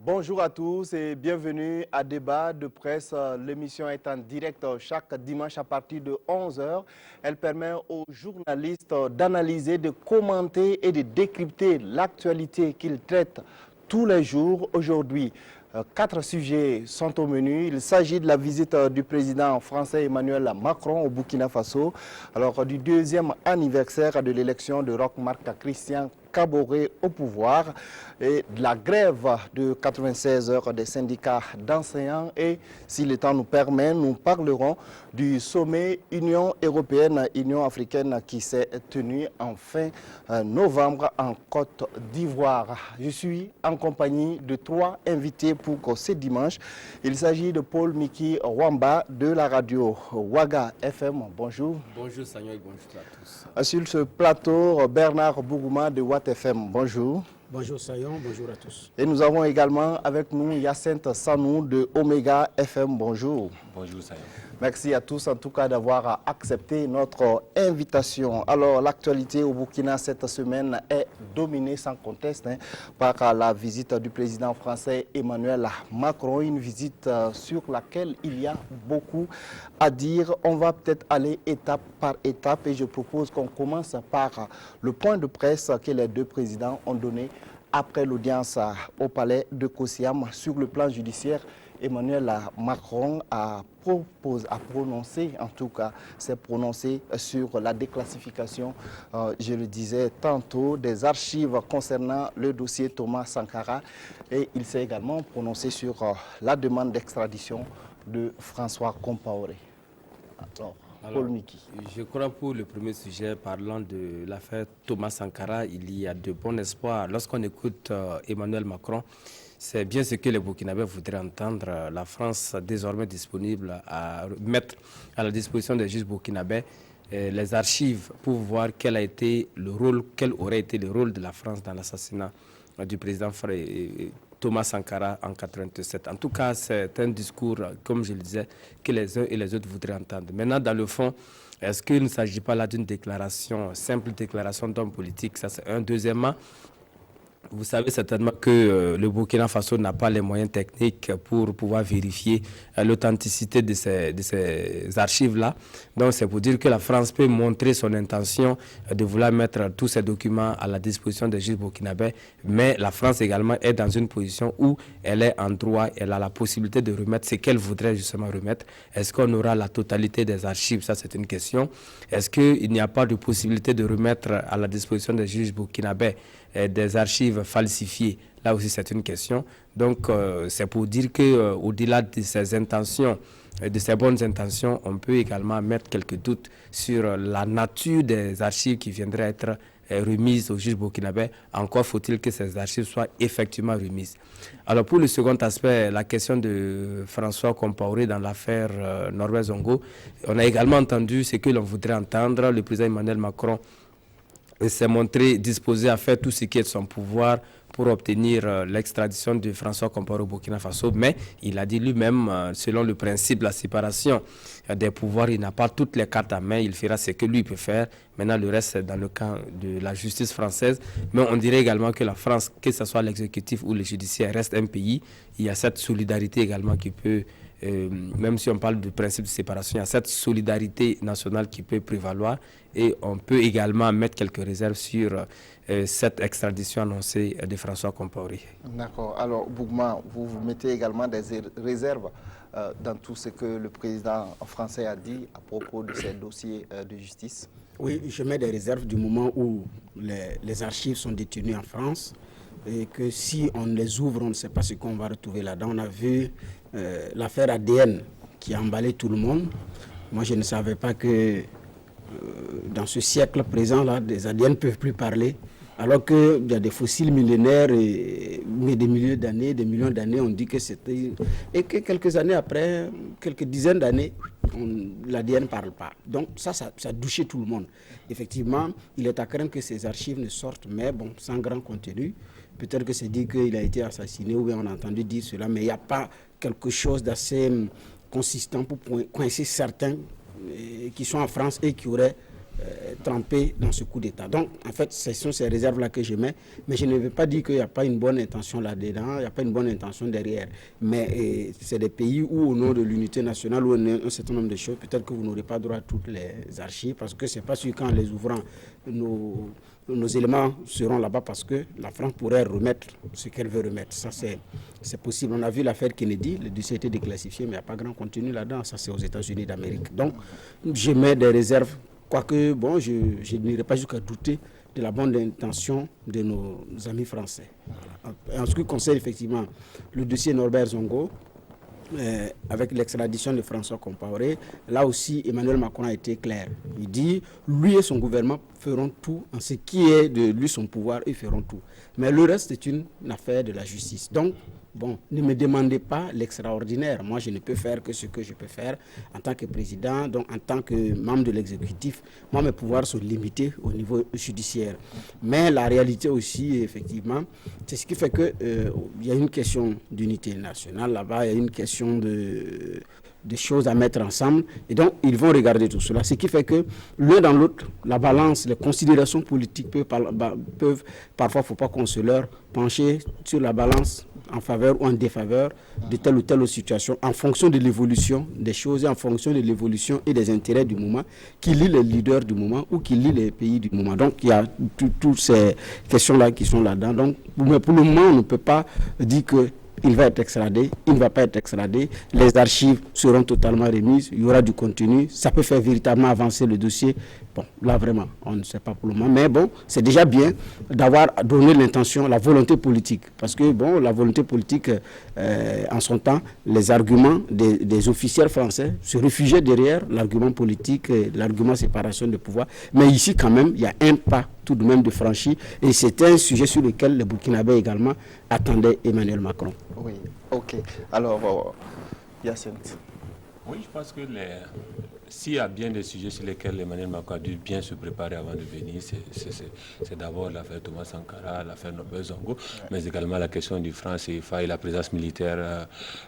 Bonjour à tous et bienvenue à Débat de presse. L'émission est en direct chaque dimanche à partir de 11 heures. Elle permet aux journalistes d'analyser, de commenter et de décrypter l'actualité qu'ils traitent tous les jours. Aujourd'hui, 4 sujets sont au menu. Il s'agit de la visite du président français Emmanuel Macron au Burkina Faso, alors du deuxième anniversaire de l'élection de Roch-Marc Christian Kaboré au pouvoir et de la grève de 96 heures des syndicats d'enseignants. Et si le temps nous permet, nous parlerons du sommet Union européenne-Union africaine qui s'est tenu en fin novembre en Côte d'Ivoire. Je suis en compagnie de 3 invités pour ce dimanche. Il s'agit de Paul Miki Wamba de la radio Ouaga FM. Bonjour. Bonjour Sanya et bonjour à tous. Sur ce plateau, Bernard Bougouma de Watt FM. Bonjour. Bonjour Sayon, bonjour à tous. Et nous avons également avec nous Yacinthe Sanou de Omega FM. Bonjour. Bonjour Sayon. Merci à tous en tout cas d'avoir accepté notre invitation. Alors l'actualité au Burkina cette semaine est dominée sans conteste par la visite du président français Emmanuel Macron. Une visite sur laquelle il y a beaucoup à dire. On va peut-être aller étape par étape et je propose qu'on commence par le point de presse que les deux présidents ont donné après l'audience au palais de Kosiam. Sur le plan judiciaire, Emmanuel Macron a prononcé, en tout cas, s'est prononcé sur la déclassification, je le disais tantôt, des archives concernant le dossier Thomas Sankara. Et il s'est également prononcé sur la demande d'extradition de François Compaoré. Alors, Paul Miki. Je crois pour le premier sujet, parlant de l'affaire Thomas Sankara, il y a de bons espoirs. Lorsqu'on écoute Emmanuel Macron, c'est bien ce que les Burkinabés voudraient entendre. La France désormais disponible à mettre à la disposition des juges burkinabés les archives pour voir quel aurait été le rôle de la France dans l'assassinat du président Thomas Sankara en 1987. En tout cas, c'est un discours, comme je le disais, que les uns et les autres voudraient entendre. Maintenant, dans le fond, est-ce qu'il ne s'agit pas là d'une déclaration, simple déclaration d'homme politique? Ça, c'est un. Deuxièmement, vous savez certainement que le Burkina Faso n'a pas les moyens techniques pour pouvoir vérifier l'authenticité de ces archives-là. Donc c'est pour dire que la France peut montrer son intention de vouloir mettre tous ces documents à la disposition des juges burkinabés, mais la France également est dans une position où elle est en droit, elle a la possibilité de remettre ce qu'elle voudrait justement remettre. Est-ce qu'on aura la totalité des archives? Ça, c'est une question. Est-ce qu'il n'y a pas de possibilité de remettre à la disposition des juges burkinabés des archives falsifiées? Là aussi, c'est une question. Donc, c'est pour dire qu'au-delà de ces intentions, de ces bonnes intentions, on peut également mettre quelques doutes sur la nature des archives qui viendraient être remises aux juges burkinabés. Encore faut-il que ces archives soient effectivement remises. Alors, pour le second aspect, la question de François Compaoré dans l'affaire Norbert Zongo, on a également entendu ce que l'on voudrait entendre. Le président Emmanuel Macron s'est montré disposé à faire tout ce qui est de son pouvoir pour obtenir l'extradition de François Compaoré au Burkina Faso. Mais il a dit lui-même, selon le principe de la séparation des pouvoirs, il n'a pas toutes les cartes en main, il fera ce que lui peut faire. Maintenant, le reste, c'est dans le camp de la justice française. Mais on dirait également que la France, que ce soit l'exécutif ou le judiciaire, reste un pays. Il y a cette solidarité également qui peut... même si on parle du principe de séparation, il y a cette solidarité nationale qui peut prévaloir et on peut également mettre quelques réserves sur cette extradition annoncée de François Compaoré. D'accord. Alors, Bougma, vous mettez également des réserves dans tout ce que le président français a dit à propos de ces dossiers de justice? Oui, je mets des réserves du moment où les archives sont détenues en France et que si on les ouvre, on ne sait pas ce qu'on va retrouver là-dedans. On a vu l'affaire ADN qui a emballé tout le monde. Moi, je ne savais pas que dans ce siècle présent-là, des ADN ne peuvent plus parler, alors qu'il y a des fossiles millénaires, mais des milliers d'années, des millions d'années, on dit que c'était... Et que quelques années après, quelques dizaines d'années, l'ADN ne parle pas. Donc ça a douché tout le monde. Effectivement, il est à craindre que ces archives ne sortent, mais bon, sans grand contenu. Peut-être que c'est dit qu'il a été assassiné, ou bien on a entendu dire cela, mais il n'y a pas quelque chose d'assez consistant pour coincer certains qui sont en France et qui auraient trempé dans ce coup d'État. Donc, en fait, ce sont ces réserves-là que je mets, mais je ne veux pas dire qu'il n'y a pas une bonne intention là-dedans, il n'y a pas une bonne intention derrière. Mais c'est des pays où, au nom de l'unité nationale, où on a un certain nombre de choses, peut-être que vous n'aurez pas droit à toutes les archives, parce que c'est pas sûr qu'en les ouvrant, nos éléments seront là-bas, parce que la France pourrait remettre ce qu'elle veut remettre. Ça, c'est possible. On a vu l'affaire Kennedy, le dossier a été déclassifié, mais il n'y a pas grand contenu là-dedans. Ça, c'est aux États-Unis d'Amérique. Donc, je mets des réserves. Quoique, bon, je n'irai pas jusqu'à douter de la bonne intention de nos amis français. Voilà. En ce qui concerne effectivement le dossier Norbert Zongo, avec l'extradition de François Compaoré, là aussi Emmanuel Macron a été clair. Il dit, lui et son gouvernement feront tout, en ce qui est de lui, son pouvoir, ils feront tout. Mais le reste, c'est une affaire de la justice. Donc, bon, ne me demandez pas l'extraordinaire. Moi, je ne peux faire que ce que je peux faire en tant que président, donc en tant que membre de l'exécutif. Moi, mes pouvoirs sont limités au niveau judiciaire. Mais la réalité aussi, effectivement, c'est ce qui fait que il y a une question d'unité nationale là-bas, il y a une question de choses à mettre ensemble. Et donc, ils vont regarder tout cela. Ce qui fait que l'un dans l'autre, la balance, les considérations politiques peuvent parfois, il ne faut pas qu'on se leurre, pencher sur la balance en faveur ou en défaveur de telle ou telle situation, en fonction de l'évolution des choses et en fonction de l'évolution et des intérêts du moment, qui lie les leaders du moment ou qui lie les pays du moment. Donc, il y a toutes ces questions-là qui sont là-dedans. Donc, mais pour le moment, on ne peut pas dire que il va être extradé, il ne va pas être extradé, les archives seront totalement remises, il y aura du contenu, ça peut faire véritablement avancer le dossier. Bon, là vraiment, on ne sait pas pour le moment, mais bon, c'est déjà bien d'avoir donné l'intention, la volonté politique, parce que bon, la volonté politique, en son temps, les arguments des officiels français se réfugiaient derrière l'argument politique, l'argument séparation de pouvoir, mais ici quand même, il y a un pas tout de même de franchi, et c'était un sujet sur lequel les Burkinabés également attendaient Emmanuel Macron. Oui, ok. Alors, Hyacinthe. Oui, je pense que s'il y a bien des sujets sur lesquels Emmanuel Macron a dû bien se préparer avant de venir, c'est d'abord l'affaire Thomas Sankara, l'affaire Norbert Zongo, mais également la question du franc CFA et la présence militaire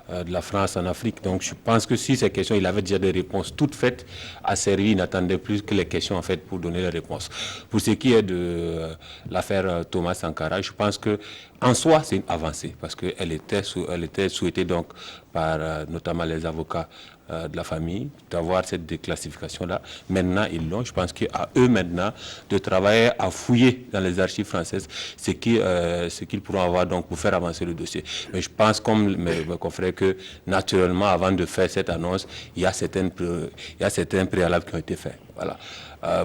de la France en Afrique. Donc je pense que si ces questions, il avait déjà des réponses toutes faites à servir, il n'attendait plus que les questions en fait pour donner les réponses. Pour ce qui est de l'affaire Thomas Sankara, je pense que en soi, c'est une avancée parce qu'elle était souhaitée donc par notamment les avocats de la famille d'avoir cette déclassification-là. Maintenant, ils l'ont. Je pense qu'à eux maintenant de travailler à fouiller dans les archives françaises ce qu'ils pourront avoir donc pour faire avancer le dossier. Mais je pense, comme mes confrères, que naturellement, avant de faire cette annonce, il y a certains préalables qui ont été faits. Voilà.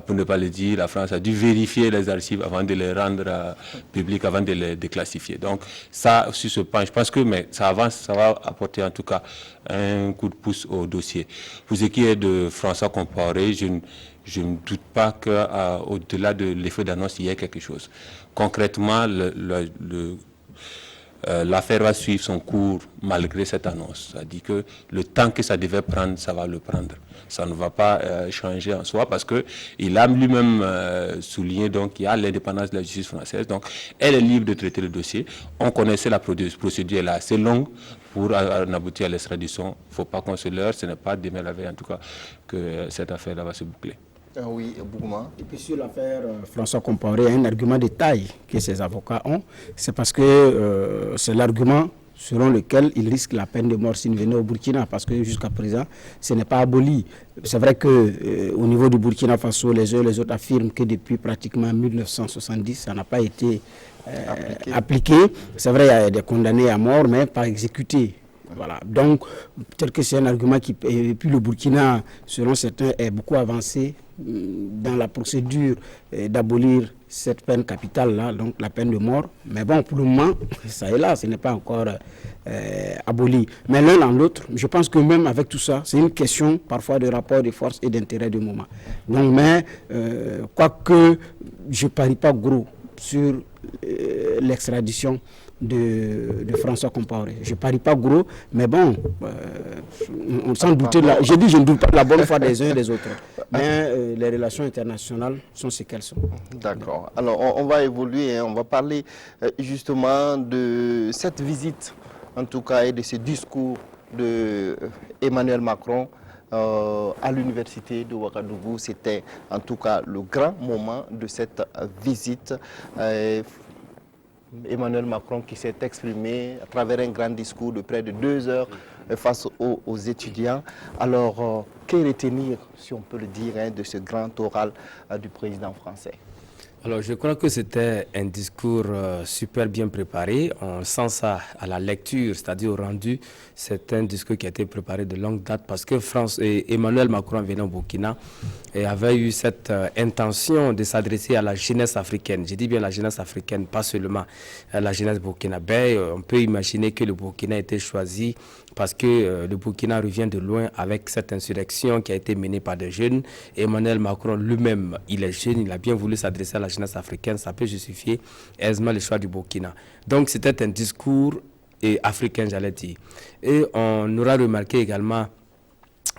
Pour ne pas le dire, la France a dû vérifier les archives avant de les rendre publiques, avant de les déclassifier. Donc ça, sur ce point, je pense que ça avance, ça va apporter en tout cas un coup de pouce au dossier. Pour ce qui est de François Compaoré, je ne doute pas qu'au-delà de l'effet d'annonce, il y ait quelque chose. Concrètement, l'affaire va suivre son cours malgré cette annonce. C'est-à-dire que le temps que ça devait prendre, ça va le prendre. Ça ne va pas changer en soi parce qu'il a lui-même souligné donc qu'il y a l'indépendance de la justice française. Donc, elle est libre de traiter le dossier. On connaissait la procédure, elle est assez longue pour en aboutir à l'extradition. Il ne faut pas qu'on se leurre. Ce n'est pas demain la veille en tout cas que cette affaire-là va se boucler. Oui, Bougouma. Et puis sur l'affaire François Compaoré, il y a un argument de taille que ces avocats ont. C'est parce que c'est l'argument selon lequel il risque la peine de mort s'il venait au Burkina, parce que jusqu'à présent, ce n'est pas aboli. C'est vrai qu'au niveau du Burkina Faso, les uns et les autres affirment que depuis pratiquement 1970, ça n'a pas été appliqué. C'est vrai, il y a des condamnés à mort, mais pas exécutés. Voilà. Donc, peut-être que c'est un argument qui... Et puis le Burkina, selon certains, est beaucoup avancé dans la procédure d'abolir cette peine capitale-là, donc la peine de mort. Mais bon, pour le moment, ça est là, ce n'est pas encore aboli. Mais l'un dans l'autre, je pense que même avec tout ça, c'est une question parfois de rapport de force et d'intérêt du moment. Donc, mais, quoique je ne parie pas gros sur l'extradition de François Compaoré. Je ne parie pas gros, mais bon, on s'en douter. Je dis, je ne doute pas de la bonne foi des uns et des autres. Mais les relations internationales sont ce qu'elles sont. D'accord. Alors, on va évoluer, on va parler justement de cette visite, en tout cas, et de ce discours de Emmanuel Macron à l'université de Ouagadougou. C'était en tout cas le grand moment de cette visite. Emmanuel Macron qui s'est exprimé à travers un grand discours de près de 2 heures face aux étudiants. Alors, que retenir, si on peut le dire, de ce grand oral du président français? Alors, je crois que c'était un discours super bien préparé. On sent ça à la lecture, c'est-à-dire au rendu. C'est un discours qui a été préparé de longue date parce que Emmanuel Macron venant au Burkina et avait eu cette intention de s'adresser à la jeunesse africaine. Je dis bien la jeunesse africaine, pas seulement la jeunesse burkinabé. On peut imaginer que le Burkina a été choisi parce que le Burkina revient de loin avec cette insurrection qui a été menée par des jeunes. Emmanuel Macron lui-même, il est jeune, il a bien voulu s'adresser à la jeunesse africaine, ça peut justifier aisément le choix du Burkina. Donc c'était un discours africain, j'allais dire. Et on aura remarqué également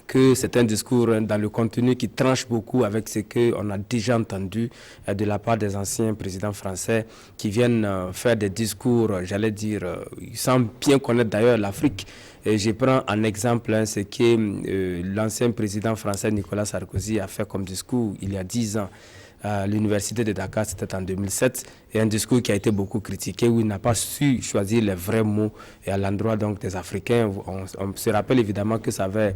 que c'est un discours dans le contenu qui tranche beaucoup avec ce qu'on a déjà entendu de la part des anciens présidents français qui viennent faire des discours, j'allais dire, sans bien connaître d'ailleurs l'Afrique. Et je prends en exemple ce que l'ancien président français Nicolas Sarkozy a fait comme discours il y a 10 ans à l'université de Dakar, c'était en 2007, et un discours qui a été beaucoup critiqué, où il n'a pas su choisir les vrais mots et à l'endroit donc des Africains. On se rappelle évidemment que ça avait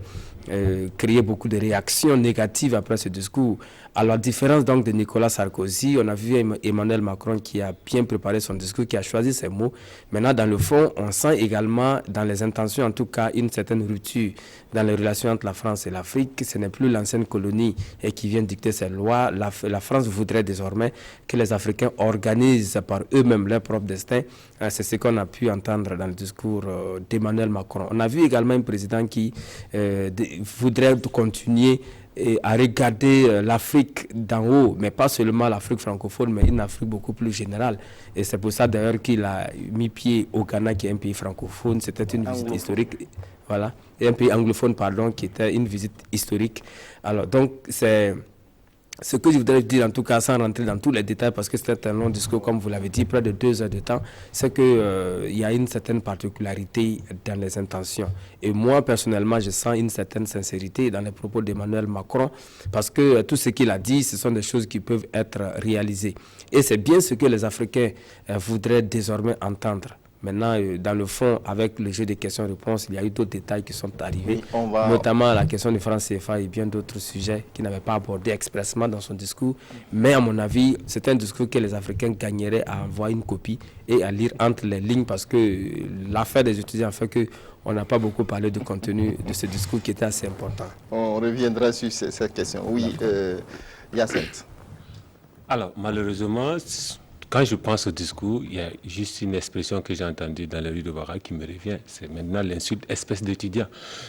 créé beaucoup de réactions négatives après ce discours. À la différence donc de Nicolas Sarkozy, on a vu Emmanuel Macron qui a bien préparé son discours, qui a choisi ses mots. Maintenant, dans le fond, on sent également, dans les intentions en tout cas, une certaine rupture dans les relations entre la France et l'Afrique. Ce n'est plus l'ancienne colonie qui vient dicter ses lois. La France voudrait désormais que les Africains organisent par eux-mêmes leur propre destin. C'est ce qu'on a pu entendre dans le discours d'Emmanuel Macron. On a vu également un président qui voudrait continuer à regarder l'Afrique d'en haut, mais pas seulement l'Afrique francophone, mais une Afrique beaucoup plus générale. Et c'est pour ça d'ailleurs qu'il a mis pied au Ghana, qui est un pays francophone. C'était une visite historique. Voilà. Et un pays anglophone, pardon, qui était une visite historique. Alors, donc, c'est ce que je voudrais dire, en tout cas, sans rentrer dans tous les détails, parce que c'était un long discours, comme vous l'avez dit, près de 2 heures de temps, c'est qu'il y a une certaine particularité dans les intentions. Et moi, personnellement, je sens une certaine sincérité dans les propos d'Emmanuel Macron, parce que tout ce qu'il a dit, ce sont des choses qui peuvent être réalisées. Et c'est bien ce que les Africains voudraient désormais entendre. Maintenant, dans le fond, avec le jeu des questions-réponses, il y a eu d'autres détails qui sont arrivés, notamment la question du franc CFA et bien d'autres sujets qu'il n'avait pas abordés expressément dans son discours. Mais à mon avis, c'est un discours que les Africains gagneraient à envoyer une copie et à lire entre les lignes, parce que l'affaire des étudiants fait qu'on n'a pas beaucoup parlé du contenu de ce discours qui était assez important. On reviendra sur cette question. Oui, Yacinthe. Alors, malheureusement, quand je pense au discours, il y a juste une expression que j'ai entendue dans les rues de Ouaga qui me revient. C'est maintenant l'insulte espèce d'étudiant.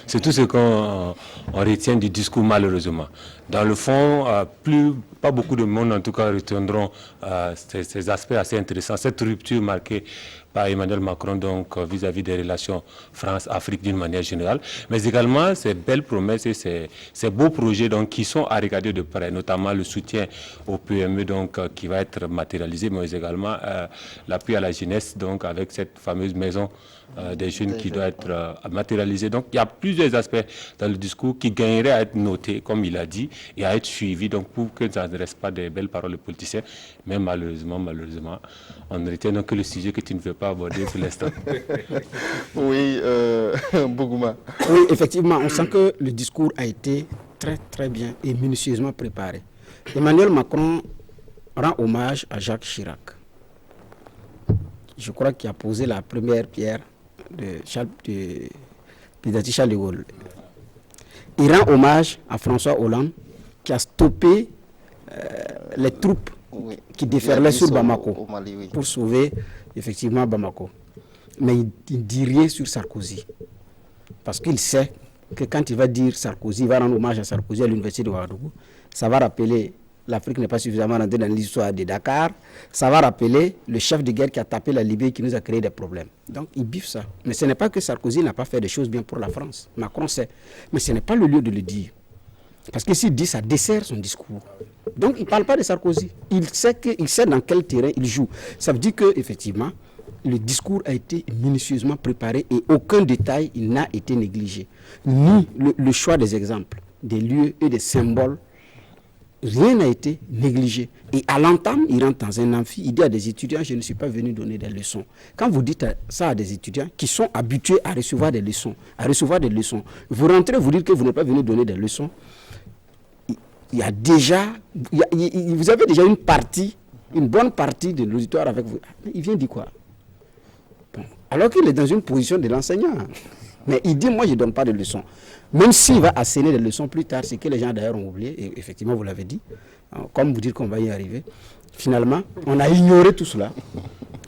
C'est tout ce qu'on retient du discours, malheureusement. Dans le fond, pas beaucoup de monde, en tout cas, retiendront ces aspects assez intéressants. Cette rupture marquée par Emmanuel Macron donc vis-à-vis des relations France-Afrique d'une manière générale, mais également ces belles promesses et ces beaux projets donc qui sont à regarder de près, notamment le soutien aux PME donc qui va être matérialisé, mais également l'appui à la jeunesse donc avec cette fameuse maison des jeunes qui doit être matérialisée. Donc il y a plusieurs aspects dans le discours qui gagneraient à être notés, comme il a dit, et à être suivis, donc pour que ça ne reste pas des belles paroles de politiciens, mais malheureusement, on ne retient donc que le sujet que tu ne veux pas aborder pour l'instant. Oui, Bougouma. Oui, effectivement, on sent que le discours a été très très bien et minutieusement préparé. Emmanuel Macron rend hommage à Jacques Chirac. Je crois qu'il a posé la première pierre de président Charles de Gaulle. Il rend hommage à François Hollande qui a stoppé les troupes qui déferlaient sur Bamako au Mali, oui, pour sauver effectivement Bamako. Mais il ne dit rien sur Sarkozy. Parce qu'il sait que quand il va dire Sarkozy, il va rendre hommage à Sarkozy à l'université de Ouagadougou, ça va rappeler l'Afrique n'est pas suffisamment rentrée dans l'histoire de Dakar, ça va rappeler le chef de guerre qui a tapé la Libye et qui nous a créé des problèmes. Donc il biffe ça. Mais ce n'est pas que Sarkozy n'a pas fait des choses bien pour la France. Macron sait. Mais ce n'est pas le lieu de le dire. Parce que s'il dit, ça dessert son discours. Donc il ne parle pas de Sarkozy. Il sait dans quel terrain il joue. Ça veut dire qu'effectivement, le discours a été minutieusement préparé et aucun détail n'a été négligé. Ni le choix des exemples, des lieux et des symboles, rien n'a été négligé. Et à l'entame, il rentre dans un amphi, il dit à des étudiants, je ne suis pas venu donner des leçons. Quand vous dites ça à des étudiants qui sont habitués à recevoir des leçons, vous rentrez, vous dites que vous n'êtes pas venu donner des leçons, il y a déjà, vous avez déjà une bonne partie de l'auditoire avec vous. Il vient dire quoi? Bon. Alors qu'il est dans une position de l'enseignant. Mais il dit, moi je ne donne pas de leçons. Même s'il va asséner des leçons plus tard, c'est que les gens d'ailleurs ont oublié, et effectivement vous l'avez dit, comme vous dites qu'on va y arriver, finalement, on a ignoré tout cela.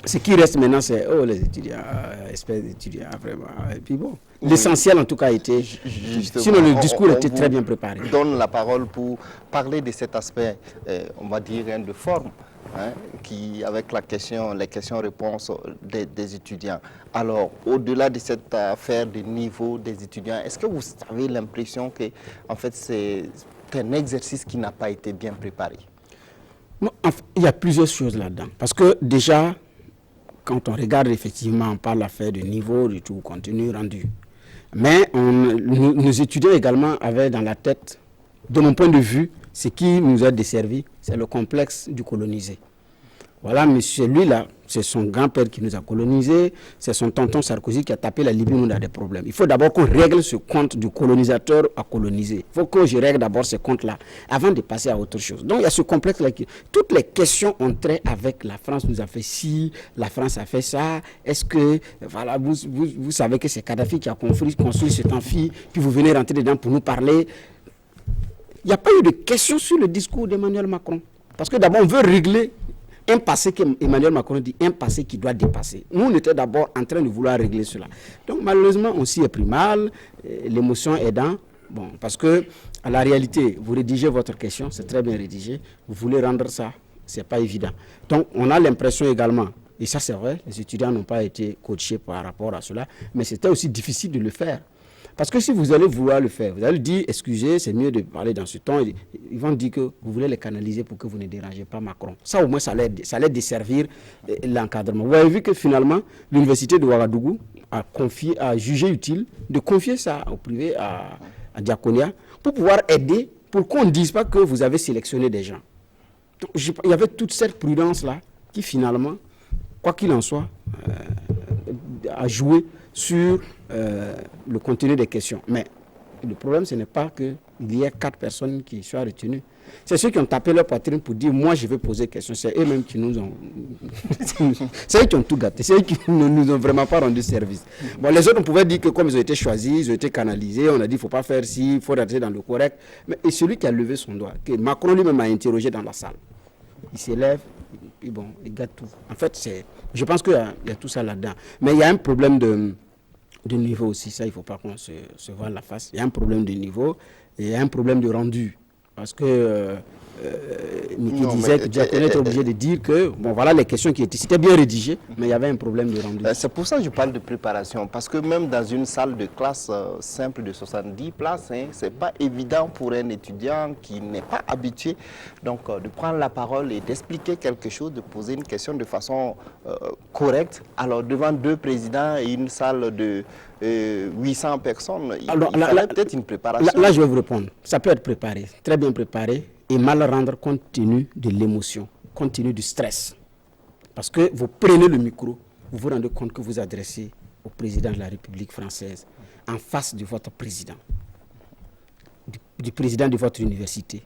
Ce qui reste maintenant, c'est, oh les étudiants, espèce d'étudiants, vraiment. Et puis bon, l'essentiel en tout cas a été, sinon le discours était très bien préparé. On donne la parole pour parler de cet aspect, on va dire, de forme. Qui, avec les questions-réponses des étudiants. Alors, au-delà de cette affaire de niveau des étudiants, est-ce que vous avez l'impression que, en fait, c'est un exercice qui n'a pas été bien préparé? Non, enfin, il y a plusieurs choses là-dedans. Parce que déjà, quand on regarde effectivement, on parle l'affaire de niveau, du tout contenu rendu. Mais nos étudiants également avaient dans la tête, de mon point de vue, ce qui nous a desservi, c'est le complexe du colonisé. Voilà, mais celui-là, c'est son grand-père qui nous a colonisés, c'est son tonton Sarkozy qui a tapé la Libye, nous on a des problèmes. Il faut d'abord qu'on règle ce compte du colonisateur à coloniser. Il faut que je règle d'abord ce compte-là avant de passer à autre chose. Donc il y a ce complexe-là. Toutes les questions ont trait avec la France nous a fait ci, la France a fait ça. Est-ce que, voilà, vous savez que c'est Kadhafi qui a construit cet amphi, puis vous venez rentrer dedans pour nous parler. Il n'y a pas eu de questions sur le discours d'Emmanuel Macron. Parce que d'abord, on veut régler un passé qu'Emmanuel Macron dit, un passé qui doit dépasser. Nous, on était d'abord en train de vouloir régler cela. Donc, malheureusement, on s'y est pris mal, l'émotion aidant. Bon, parce que, à la réalité, vous rédigez votre question, c'est très bien rédigé. Vous voulez rendre ça, c'est pas évident. Donc, on a l'impression également, et ça c'est vrai, les étudiants n'ont pas été coachés par rapport à cela, mais c'était aussi difficile de le faire. Parce que si vous allez vouloir le faire, vous allez dire, excusez, c'est mieux de parler dans ce ton. Ils vont dire que vous voulez les canaliser pour que vous ne dérangez pas Macron. Ça, au moins, ça allait desservir l'encadrement. Vous avez vu que finalement, l'université de Ouagadougou a jugé utile de confier ça au privé, à Diaconia, pour pouvoir aider, pour qu'on ne dise pas que vous avez sélectionné des gens. Donc, il y avait toute cette prudence-là qui finalement, quoi qu'il en soit, a joué sur le contenu des questions. Mais le problème, ce n'est pas qu'il y ait 4 personnes qui soient retenues. C'est ceux qui ont tapé leur poitrine pour dire, moi, je vais poser question. C'est eux-mêmes qui nous ont... c'est eux qui ont tout gâté. C'est eux qui ne nous ont vraiment pas rendu service. Bon, les autres, on pouvait dire que comme ils ont été choisis, ils ont été canalisés, on a dit, il ne faut pas faire ci, il faut rester dans le correct. Mais et celui qui a levé son doigt, que Macron lui-même a interrogé dans la salle, il s'élève, et bon, il gâte tout. En fait, je pense qu'il y a tout ça là-dedans. Mais il y a un problème de niveau aussi, ça il ne faut pas qu'on se voile la face. Il y a un problème de niveau et il y a un problème de rendu. Parce que Niki disait que Diaconia était obligé de dire que, bon voilà les questions qui étaient, c'était bien rédigé, mais il y avait un problème de rendu. C'est pour ça que je parle de préparation, parce que même dans une salle de classe simple de 70 places, ce n'est pas évident pour un étudiant qui n'est pas habitué donc, de prendre la parole et d'expliquer quelque chose, de poser une question de façon correcte. Alors devant 2 présidents et une salle de 800 personnes, il fallait peut-être une préparation. Là, je vais vous répondre. Ça peut être préparé, très bien préparé, et mal rendre compte tenu de l'émotion, compte tenu du stress. Parce que vous prenez le micro, vous vous rendez compte que vous adressez au président de la République française, en face de votre président, du président de votre université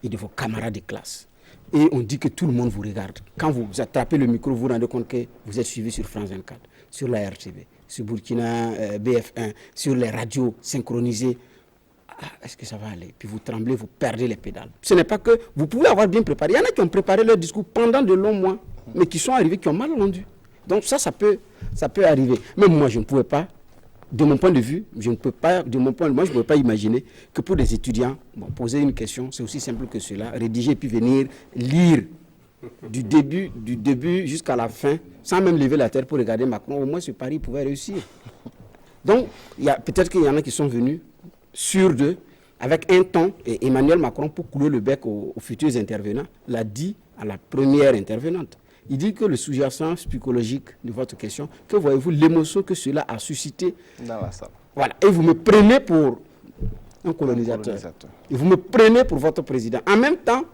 et de vos camarades de classe. Et on dit que tout le monde vous regarde. Quand vous attrapez le micro, vous vous rendez compte que vous êtes suivi sur France 24, sur la RTV, sur Burkina BF1, sur les radios synchronisées. Est-ce que ça va aller? Puis vous tremblez, vous perdez les pédales. Ce n'est pas que vous pouvez avoir bien préparé. Il y en a qui ont préparé leur discours pendant de longs mois, mais qui sont arrivés, qui ont mal rendu. Donc ça peut arriver. Même moi, je ne pouvais pas, de mon point de vue, je ne peux pas imaginer que pour des étudiants, poser une question, c'est aussi simple que cela, rédiger puis venir lire du début jusqu'à la fin, sans même lever la tête pour regarder Macron. Au moins, ce pari pouvait réussir. Donc, peut-être qu'il y en a qui sont venus sur d'eux, avec un ton, et Emmanuel Macron, pour couler le bec aux futurs intervenants, l'a dit à la première intervenante. Il dit que le sous-jacent psychologique de votre question, que voyez-vous l'émotion que cela a suscité dans la salle. Voilà. Et vous me prenez pour un colonisateur. Et vous me prenez pour votre président. En même temps,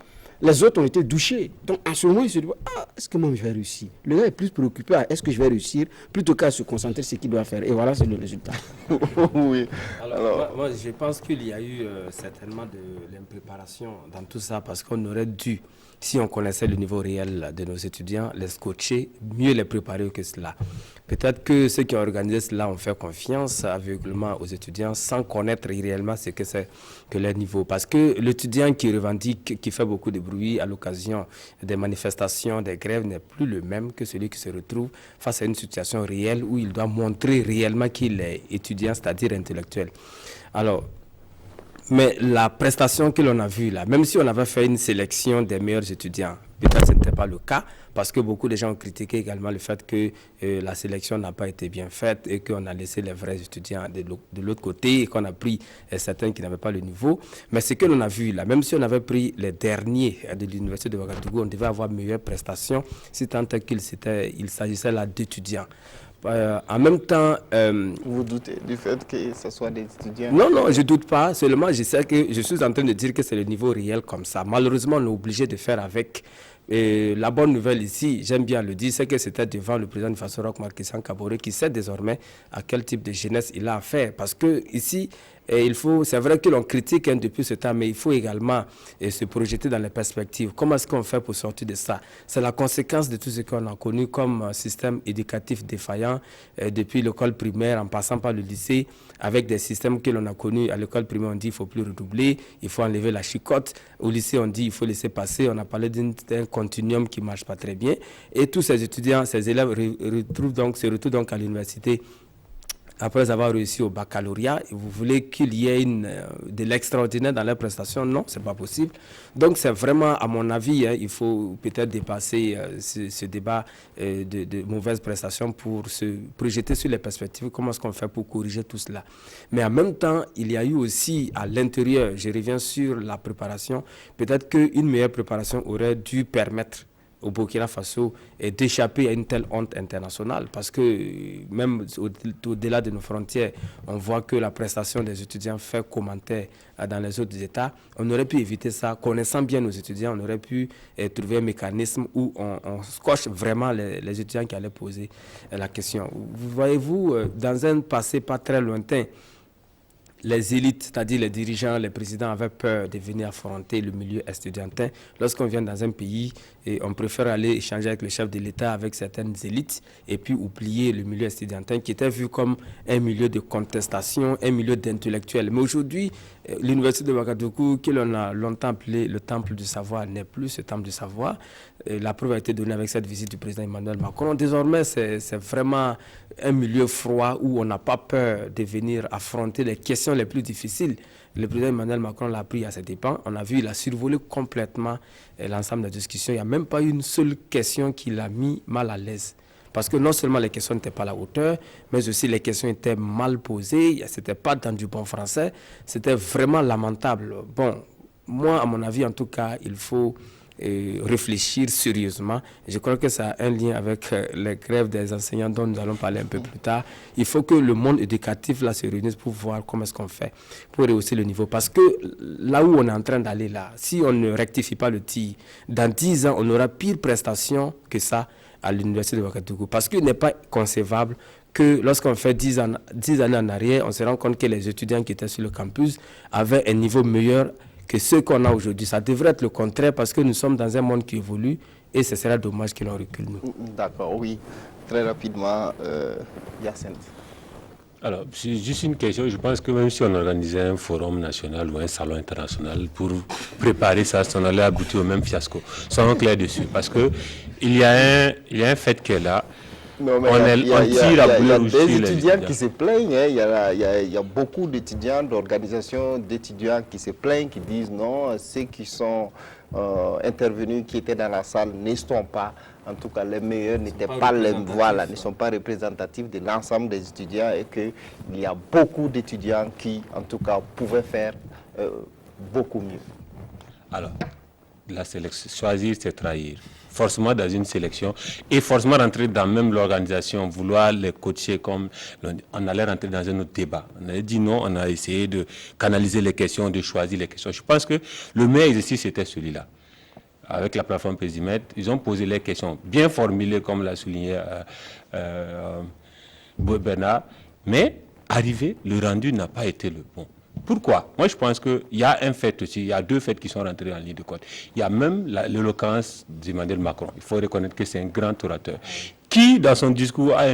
les autres ont été douchés. Donc, en ce moment, il se dit, est-ce que moi, je vais réussir? Le gars est plus préoccupé à est-ce que je vais réussir, plutôt qu'à se concentrer sur ce qu'il doit faire. Et voilà, c'est le résultat. Oui. Alors, moi, je pense qu'il y a eu certainement de l'impréparation dans tout ça, parce qu'on aurait dû, si on connaissait le niveau réel de nos étudiants, les coacher, mieux les préparer que cela. Peut-être que ceux qui ont organisé cela ont fait confiance aveuglément aux étudiants sans connaître réellement ce que c'est que leur niveau. Parce que l'étudiant qui revendique, qui fait beaucoup de bruit à l'occasion des manifestations, des grèves, n'est plus le même que celui qui se retrouve face à une situation réelle où il doit montrer réellement qu'il est étudiant, c'est-à-dire intellectuel. Alors, mais la prestation que l'on a vue là, même si on avait fait une sélection des meilleurs étudiants, peut-être ce n'était pas le cas, parce que beaucoup de gens ont critiqué également le fait que la sélection n'a pas été bien faite et qu'on a laissé les vrais étudiants de l'autre côté et qu'on a pris certains qui n'avaient pas le niveau. Mais ce que l'on a vu là, même si on avait pris les derniers de l'université de Ouagadougou, on devait avoir meilleure prestation, si tant est qu'il s'agissait là d'étudiants. En même temps... Vous doutez du fait que ce soit des étudiants? Non, non, je ne doute pas. Seulement, je sais que je suis en train de dire que c'est le niveau réel comme ça. Malheureusement, on est obligé de faire avec. Et la bonne nouvelle ici, j'aime bien le dire, c'est que c'était devant le président de Faso-Roch, Marc Christian Kaboré, qui sait désormais à quel type de jeunesse il a affaire. Parce que ici, c'est vrai que l'on critique depuis ce temps, mais il faut également se projeter dans les perspectives. Comment est-ce qu'on fait pour sortir de ça? C'est la conséquence de tout ce qu'on a connu comme système éducatif défaillant, depuis l'école primaire en passant par le lycée, avec des systèmes que l'on a connus. À l'école primaire, on dit qu'il ne faut plus redoubler, il faut enlever la chicotte. Au lycée, on dit qu'il faut laisser passer. On a parlé d'un continuum qui ne marche pas très bien. Et tous ces étudiants, ces élèves se retrouvent donc à l'université après avoir réussi au baccalauréat. Et vous voulez qu'il y ait de l'extraordinaire dans leurs prestations? Non, ce n'est pas possible. Donc c'est vraiment, à mon avis, il faut peut-être dépasser ce débat de mauvaises prestations pour se projeter sur les perspectives. Comment est-ce qu'on fait pour corriger tout cela? Mais en même temps, il y a eu aussi à l'intérieur, je reviens sur la préparation, peut-être qu'une meilleure préparation aurait dû permettre au Burkina Faso d'échapper à une telle honte internationale, parce que même au-delà de nos frontières, on voit que la prestation des étudiants fait commentaire dans les autres États. On aurait pu éviter ça, connaissant bien nos étudiants, on aurait pu trouver un mécanisme où on coche vraiment les étudiants qui allaient poser la question. Vous voyez-vous, dans un passé pas très lointain, les élites, c'est-à-dire les dirigeants, les présidents avaient peur de venir affronter le milieu estudiantin. Lorsqu'on vient dans un pays, on préfère aller échanger avec le chef de l'État, avec certaines élites, et puis oublier le milieu estudiantin qui était vu comme un milieu de contestation, un milieu d'intellectuels. Mais aujourd'hui, l'université de Ouagadougou, que l'on a longtemps appelé le temple du savoir, n'est plus ce temple du savoir. La preuve a été donnée avec cette visite du président Emmanuel Macron. Désormais, c'est vraiment un milieu froid où on n'a pas peur de venir affronter les questions les plus difficiles. Le président Emmanuel Macron l'a pris à ses dépens. On a vu, il a survolé complètement l'ensemble des discussions. Il n'y a même pas une seule question qui l'a mis mal à l'aise. Parce que non seulement les questions n'étaient pas à la hauteur, mais aussi les questions étaient mal posées. Ce n'était pas dans du bon français. C'était vraiment lamentable. Bon, moi, à mon avis, en tout cas, il faut réfléchir sérieusement. Je crois que ça a un lien avec les grèves des enseignants dont nous allons parler un peu plus tard. Il faut que le monde éducatif là se réunisse pour voir comment est-ce qu'on fait pour rehausser le niveau. Parce que là où on est en train d'aller là, si on ne rectifie pas le tir, dans 10 ans, on aura pire prestation que ça à l'université de Ouagadougou. Parce qu'il n'est pas concevable que lorsqu'on fait 10 années en arrière, on se rend compte que les étudiants qui étaient sur le campus avaient un niveau meilleur que ceux qu'on a aujourd'hui. Ça devrait être le contraire parce que nous sommes dans un monde qui évolue et ce serait dommage que l'on recule. D'accord, oui. Très rapidement, Yacine. Alors, c'est juste une question. Je pense que même si on organisait un forum national ou un salon international pour préparer ça, on allait aboutir au même fiasco. Soyons clairs dessus. Parce qu'il y a un fait qui est là. Non, mais il y a des étudiants qui se plaignent. Il y a beaucoup d'étudiants, d'organisations d'étudiants qui se plaignent, qui disent non, ceux qui sont intervenus, qui étaient dans la salle, ne sont pas, en tout cas les meilleurs, ne sont pas représentatifs de l'ensemble des étudiants et qu'il y a beaucoup d'étudiants qui, en tout cas, pouvaient faire beaucoup mieux. Alors, la sélection, choisir, c'est trahir. forcément dans une sélection et forcément rentrer dans même l'organisation, vouloir les coacher comme on allait rentrer dans un autre débat. On a dit non, on a essayé de canaliser les questions, de choisir les questions. Je pense que le meilleur exercice c'était celui-là. Avec la plateforme Pésimètre, ils ont posé les questions bien formulées comme l'a souligné Bernard, mais arrivé, le rendu n'a pas été le bon. Pourquoi? Moi, je pense qu'il y a un fait aussi, il y a deux faits qui sont rentrés en ligne de compte. Il y a même l'éloquence d'Emmanuel Macron. Il faut reconnaître que c'est un grand orateur qui, dans son discours, a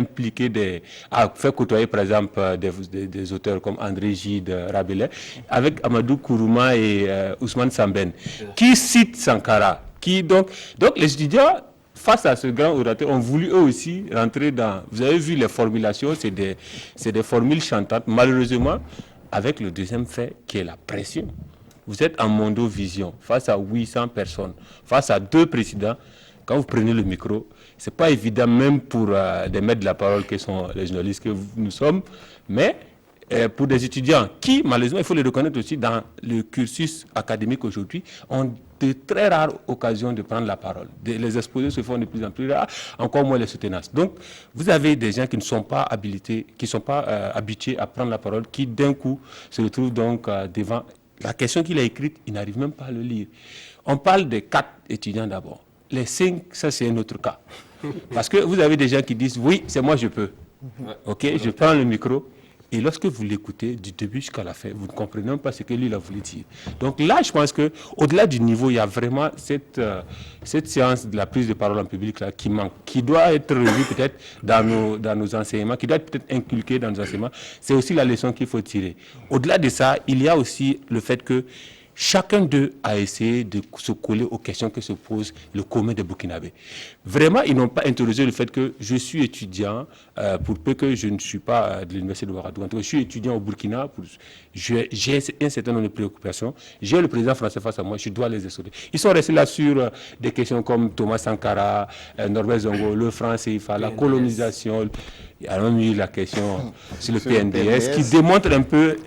fait côtoyer, par exemple, des auteurs comme André Gide Rabelais, avec Amadou Kourouma et Ousmane Samben, qui citent Sankara. Donc, les étudiants, face à ce grand orateur, ont voulu eux aussi rentrer dans... Vous avez vu les formulations, c'est des formules chantantes. Malheureusement, avec le deuxième fait qui est la pression. Vous êtes en mondovision face à 800 personnes, face à 2 présidents. Quand vous prenez le micro, ce n'est pas évident même pour des maîtres de la parole que sont les journalistes que nous sommes, mais pour des étudiants qui, malheureusement, il faut le reconnaître aussi, dans le cursus académique aujourd'hui, ont de très rares occasions de prendre la parole. Les exposés se font de plus en plus rares, encore moins les soutenaces. Donc, vous avez des gens qui ne sont pas habilités, qui ne sont pas habitués à prendre la parole, qui d'un coup se retrouvent donc devant la question qu'il a écrite, ils n'arrivent même pas à le lire. On parle des 4 étudiants d'abord. Les 5, ça c'est un autre cas. Parce que vous avez des gens qui disent, oui, c'est moi, je peux. Ok, je prends le micro. Et lorsque vous l'écoutez du début jusqu'à la fin, vous ne comprenez même pas ce que lui il a voulu dire. Donc là, je pense qu'au-delà du niveau, il y a vraiment cette séance de la prise de parole en public là, qui manque, qui doit être revue peut-être dans nos enseignements, qui doit être peut-être inculquée dans nos enseignements. C'est aussi la leçon qu'il faut tirer. Au-delà de ça, il y a aussi le fait que chacun d'eux a essayé de se coller aux questions que se pose le commun des Burkinabés. Vraiment, ils n'ont pas interrogé le fait que je suis étudiant, pour peu que je ne suis pas de l'université de Ouagadougou. Je suis étudiant au Burkina, j'ai un certain nombre de préoccupations. J'ai le président français face à moi, je dois les exaucer. Ils sont restés là sur des questions comme Thomas Sankara, Norbert Zongo, le franc CFA, la colonisation. Il y a même eu la question sur le PNDS qui démontre un peu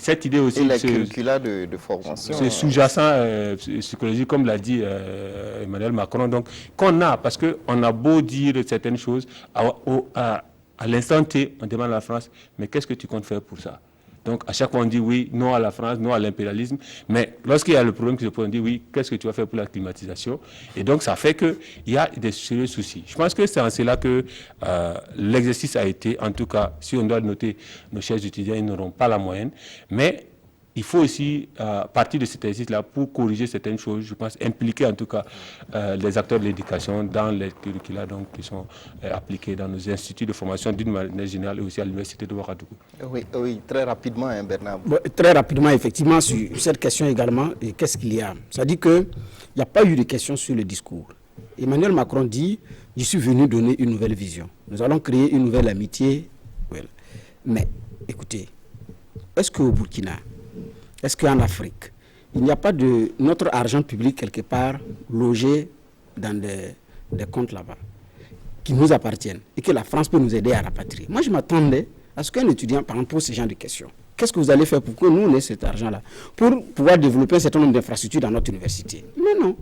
cette idée aussi. Et la curricula de formation. C'est sous-jacent psychologique, comme l'a dit Emmanuel Macron. Donc, qu'on a, parce qu'on a beau dire certaines choses, à l'instant T, on demande à la France, mais qu'est-ce que tu comptes faire pour ça? Donc, à chaque fois, on dit oui, non à la France, non à l'impérialisme. Mais lorsqu'il y a le problème qui se pose, on dit oui, qu'est-ce que tu vas faire pour la climatisation? Et donc, ça fait qu'il y a des sérieux soucis. Je pense que c'est en cela que l'exercice a été, en tout cas, si on doit noter nos chers étudiants, ils n'auront pas la moyenne. Mais il faut aussi partir de cet exercice-là pour corriger certaines choses, je pense, impliquer en tout cas les acteurs de l'éducation dans les curricula donc, qui sont appliqués dans nos instituts de formation d'une manière générale et aussi à l'université de Ouagadougou. Oui, très rapidement, hein, Bernard. Bon, très rapidement, effectivement, sur cette question également, qu'est-ce qu'il y a? Ça dit qu'il n'y a pas eu de question sur le discours. Emmanuel Macron dit, je suis venu donner une nouvelle vision. Nous allons créer une nouvelle amitié. Well. Mais, écoutez, est-ce qu'au Burkina, est-ce qu'en Afrique, il n'y a pas de notre argent public quelque part logé dans des comptes là-bas qui nous appartiennent et que la France peut nous aider à rapatrier? Moi, je m'attendais à ce qu'un étudiant, par exemple, pose ce genre de questions. Qu'est-ce que vous allez faire pour que nous, on ait cet argent-là pour pouvoir développer un certain nombre d'infrastructures dans notre université? Mais non.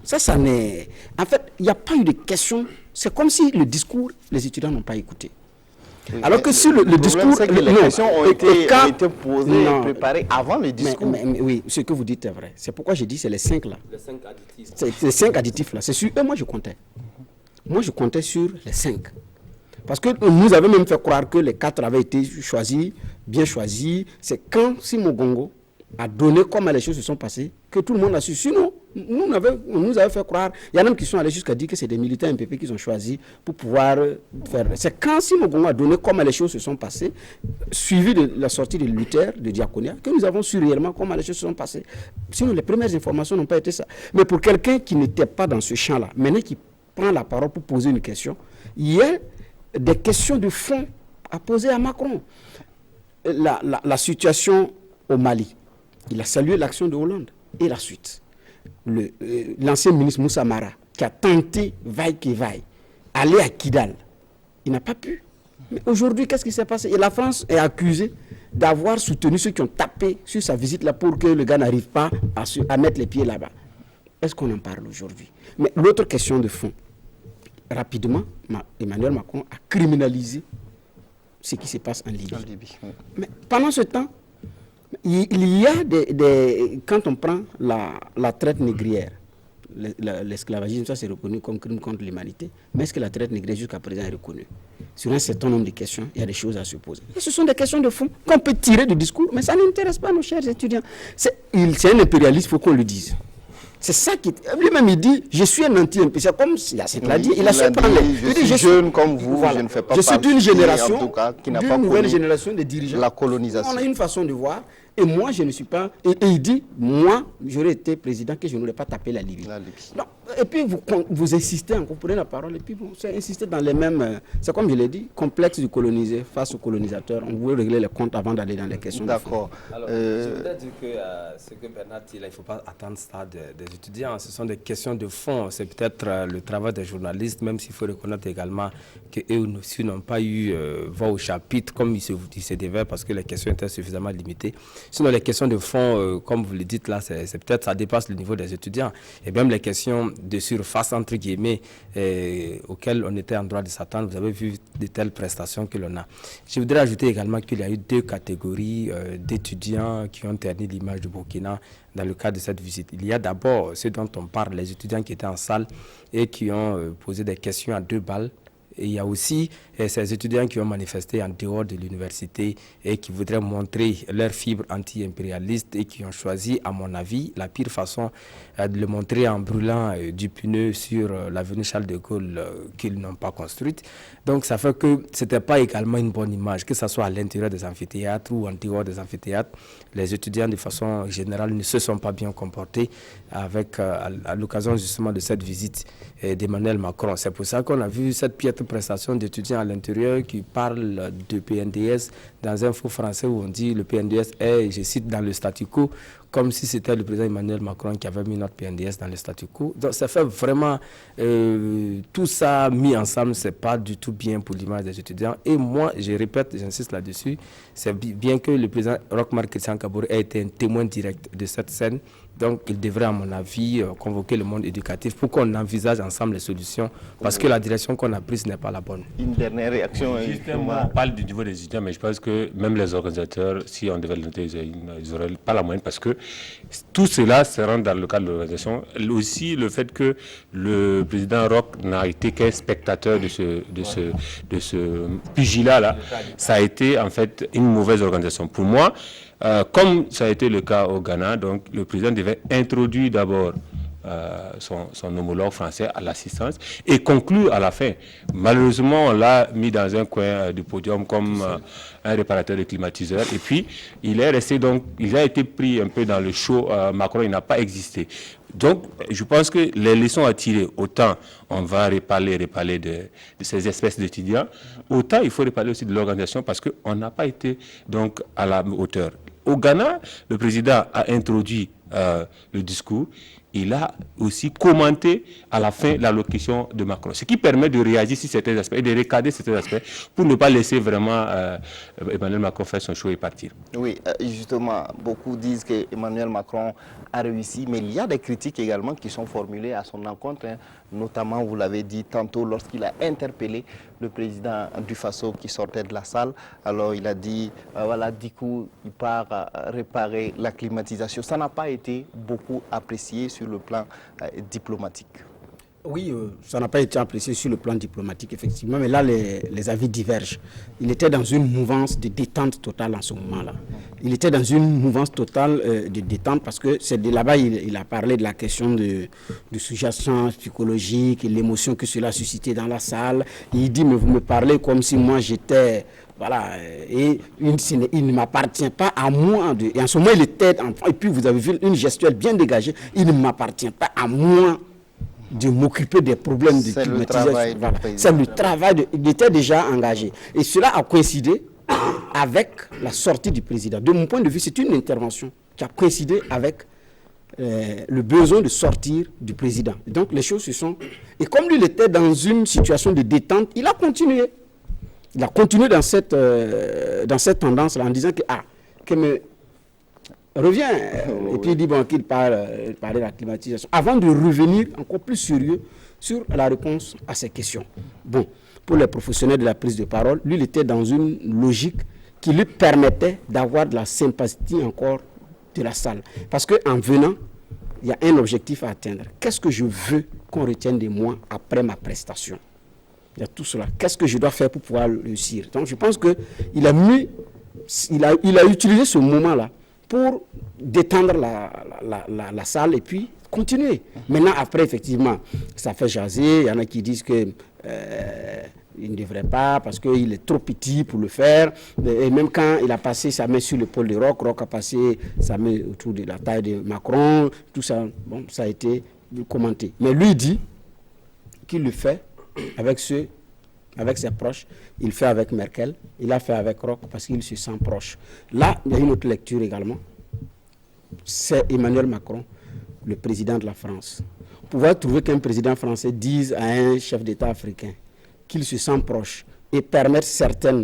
Ça n'est... En fait, il n'y a pas eu de questions. C'est comme si le discours, les étudiants n'ont pas écouté. Oui, alors que sur le discours, c'est que les questions ont été posées et préparées avant le discours. Mais oui, ce que vous dites est vrai. C'est pourquoi j'ai dit c'est les 5 là. Les 5 additifs. C'est les 5 additifs là. C'est sur eux, moi je comptais. Moi je comptais sur les 5. Parce que nous avons même fait croire que les 4 avaient été choisis, bien choisis. C'est quand Simon Gongo a donné comment les choses se sont passées que tout le monde a su. Sinon, nous avons fait croire, il y en a même qui sont allés jusqu'à dire que c'est des militants MPP qu'ils ont choisis pour pouvoir faire. C'est quand Simon Gongo a donné comment les choses se sont passées, suivi de la sortie de Luther, de Diaconia, que nous avons su réellement comment les choses se sont passées. Sinon, les premières informations n'ont pas été ça. Mais pour quelqu'un qui n'était pas dans ce champ-là, maintenant qui prend la parole pour poser une question, il y a des questions de fond à poser à Macron. La situation au Mali, il a salué l'action de Hollande et la suite. L'ancien ministre Moussa Mara, qui a tenté, vaille que vaille, aller à Kidal, il n'a pas pu. Mais aujourd'hui, qu'est-ce qui s'est passé? Et la France est accusée d'avoir soutenu ceux qui ont tapé sur sa visite là pour que le gars n'arrive pas à mettre les pieds là-bas. est-ce qu'on en parle aujourd'hui? Mais l'autre question de fond, rapidement, Emmanuel Macron a criminalisé ce qui se passe en Libye. Mais pendant ce temps, il y a quand on prend la traite négrière, l'esclavagisme, ça c'est reconnu comme crime contre l'humanité, mais est-ce que la traite négrière jusqu'à présent est reconnue? Sur un certain nombre de questions, il y a des choses à se poser. Et ce sont des questions de fond qu'on peut tirer du discours, mais ça n'intéresse pas nos chers étudiants. C'est un impérialiste, il faut qu'on le dise. C'est ça qui... Lui-même, il dit, je suis un anti-impérialiste. C'est comme Yacine l'a dit. Il a su parler. Je suis jeune comme vous, voilà. Je ne fais pas partie, je suis d'une génération, en tout cas, qui n'a pas d'une nouvelle connu génération de dirigeants. La colonisation. On a une façon de voir. Et moi, je ne suis pas... Et il dit, moi, j'aurais été président que je n'aurais pas tapé la Libye. Non. Et puis, vous insistez, vous prenez la parole, et puis vous insistez dans les mêmes... C'est comme je l'ai dit, complexe du colonisé face au colonisateur. On veut régler les comptes avant d'aller dans les questions. D'accord. Alors, je voudrais dire que ce que Bernard dit, là, il ne faut pas attendre ça des étudiants. Ce sont des questions de fond. C'est peut-être le travail des journalistes, même s'il faut reconnaître également qu'eux aussi n'ont pas eu voix au chapitre comme il se devait, parce que les questions étaient suffisamment limitées. Sinon, les questions de fond, comme vous le dites là, c'est peut-être ça dépasse le niveau des étudiants. Et même les questions de surface, entre guillemets, auxquelles on était en droit de s'attendre. Vous avez vu de telles prestations que l'on a. Je voudrais ajouter également qu'il y a eu deux catégories d'étudiants qui ont terni l'image du Burkina dans le cadre de cette visite. Il y a d'abord ceux dont on parle, les étudiants qui étaient en salle et qui ont posé des questions à 2 balles. Et il y a aussi ces étudiants qui ont manifesté en dehors de l'université et qui voudraient montrer leur fibre anti-impérialiste et qui ont choisi, à mon avis, la pire façon de le montrer en brûlant du pneu sur l'avenue Charles de Gaulle qu'ils n'ont pas construite. Donc ça fait que ce n'était pas également une bonne image, que ce soit à l'intérieur des amphithéâtres ou en dehors des amphithéâtres. Les étudiants, de façon générale, ne se sont pas bien comportés avec, à l'occasion justement de cette visite d'Emmanuel Macron. C'est pour ça qu'on a vu cette piètre prestation d'étudiants à l'intérieur qui parlent de PNDS dans un faux français où on dit le PNDS est, je cite, dans le statu quo, comme si c'était le président Emmanuel Macron qui avait mis notre PNDS dans le statu quo. Donc ça fait vraiment, tout ça mis ensemble, c'est pas du tout bien pour l'image des étudiants. Et moi, je répète, j'insiste là-dessus, c'est bien que le président Roch-Marc Christian Kaboré ait été un témoin direct de cette scène. Donc, il devrait, à mon avis, convoquer le monde éducatif pour qu'on envisage ensemble les solutions, parce que la direction qu'on a prise n'est pas la bonne. Une dernière réaction. Justement, on parle du niveau des étudiants, mais je pense que même les organisateurs, si on devait le noter, ils n'auraient pas la moyenne, parce que tout cela se rend dans le cadre de l'organisation. Aussi, le fait que le président Roch n'a été qu'un spectateur de ce pugilat-là, ça a été en fait une mauvaise organisation. Pour moi, comme ça a été le cas au Ghana, donc le président devait introduire d'abord son homologue français à l'assistance et conclure à la fin. Malheureusement, on l'a mis dans un coin du podium comme un réparateur de climatiseur. Et puis, il est resté donc, il a été pris un peu dans le show. Macron, il n'a pas existé. Donc, je pense que les leçons à tirer, autant on va reparler de ces espèces d'étudiants, autant il faut reparler aussi de l'organisation parce qu'on n'a pas été donc à la hauteur. Au Ghana, le président a introduit le discours. Il a aussi commenté à la fin l'allocution de Macron, ce qui permet de réagir sur certains aspects et de recadrer certains aspects pour ne pas laisser vraiment Emmanuel Macron faire son choix et partir. Oui, justement, beaucoup disent qu'Emmanuel Macron a réussi, mais il y a des critiques également qui sont formulées à son encontre, hein. Notamment, vous l'avez dit tantôt, lorsqu'il a interpellé le président du Faso qui sortait de la salle. Alors, il a dit, voilà, du coup, il part réparer la climatisation. Ça n'a pas été beaucoup apprécié sur le plan diplomatique. Oui, ça n'a pas été apprécié sur le plan diplomatique, effectivement, mais là, les avis divergent. Il était dans une mouvance de détente totale en ce moment-là. Il était dans une mouvance totale de détente parce que c'est de là-bas il a parlé de la question de sous-jacence psychologique et l'émotion que cela a suscité dans la salle. Il dit, mais vous me parlez comme si moi j'étais... Voilà, et il ne m'appartient pas à moi. Et en ce moment, il était enfant. Et puis, vous avez vu une gestuelle bien dégagée. Il ne m'appartient pas à moi de m'occuper des problèmes de climatisation. Voilà. C'est le travail. Il était déjà engagé. Et cela a coïncidé avec la sortie du président. De mon point de vue, c'est une intervention qui a coïncidé avec le besoin de sortir du président. Donc, les choses se sont... Et comme lui, il était dans une situation de détente, il a continué. Il a continué dans cette tendance-là en disant que revient et puis il dit bon, qu'il parle de la climatisation, avant de revenir encore plus sérieux sur la réponse à ces questions. Bon, pour les professionnels de la prise de parole, lui, il était dans une logique qui lui permettait d'avoir de la sympathie encore de la salle. Parce qu'en venant, il y a un objectif à atteindre. Qu'est-ce que je veux qu'on retienne de moi après ma prestation? Il y a tout cela. Qu'est-ce que je dois faire pour pouvoir réussir? Donc je pense qu'il a mis, il a utilisé ce moment-là pour détendre la salle et puis continuer. Maintenant, après, effectivement, ça fait jaser. Il y en a qui disent que il ne devrait pas parce qu'il est trop petit pour le faire. Et même quand il a passé sa main sur l'épaule de Roch, Roch a passé sa main autour de la taille de Macron, tout ça, bon, ça a été commenté. Mais lui dit qu'il le fait avec ses proches, il le fait avec Merkel, il l'a fait avec Roch parce qu'il se sent proche. Là, il y a une autre lecture également. C'est Emmanuel Macron, le président de la France. Pouvoir trouver qu'un président français dise à un chef d'État africain qu'il se sent proche et permettre certains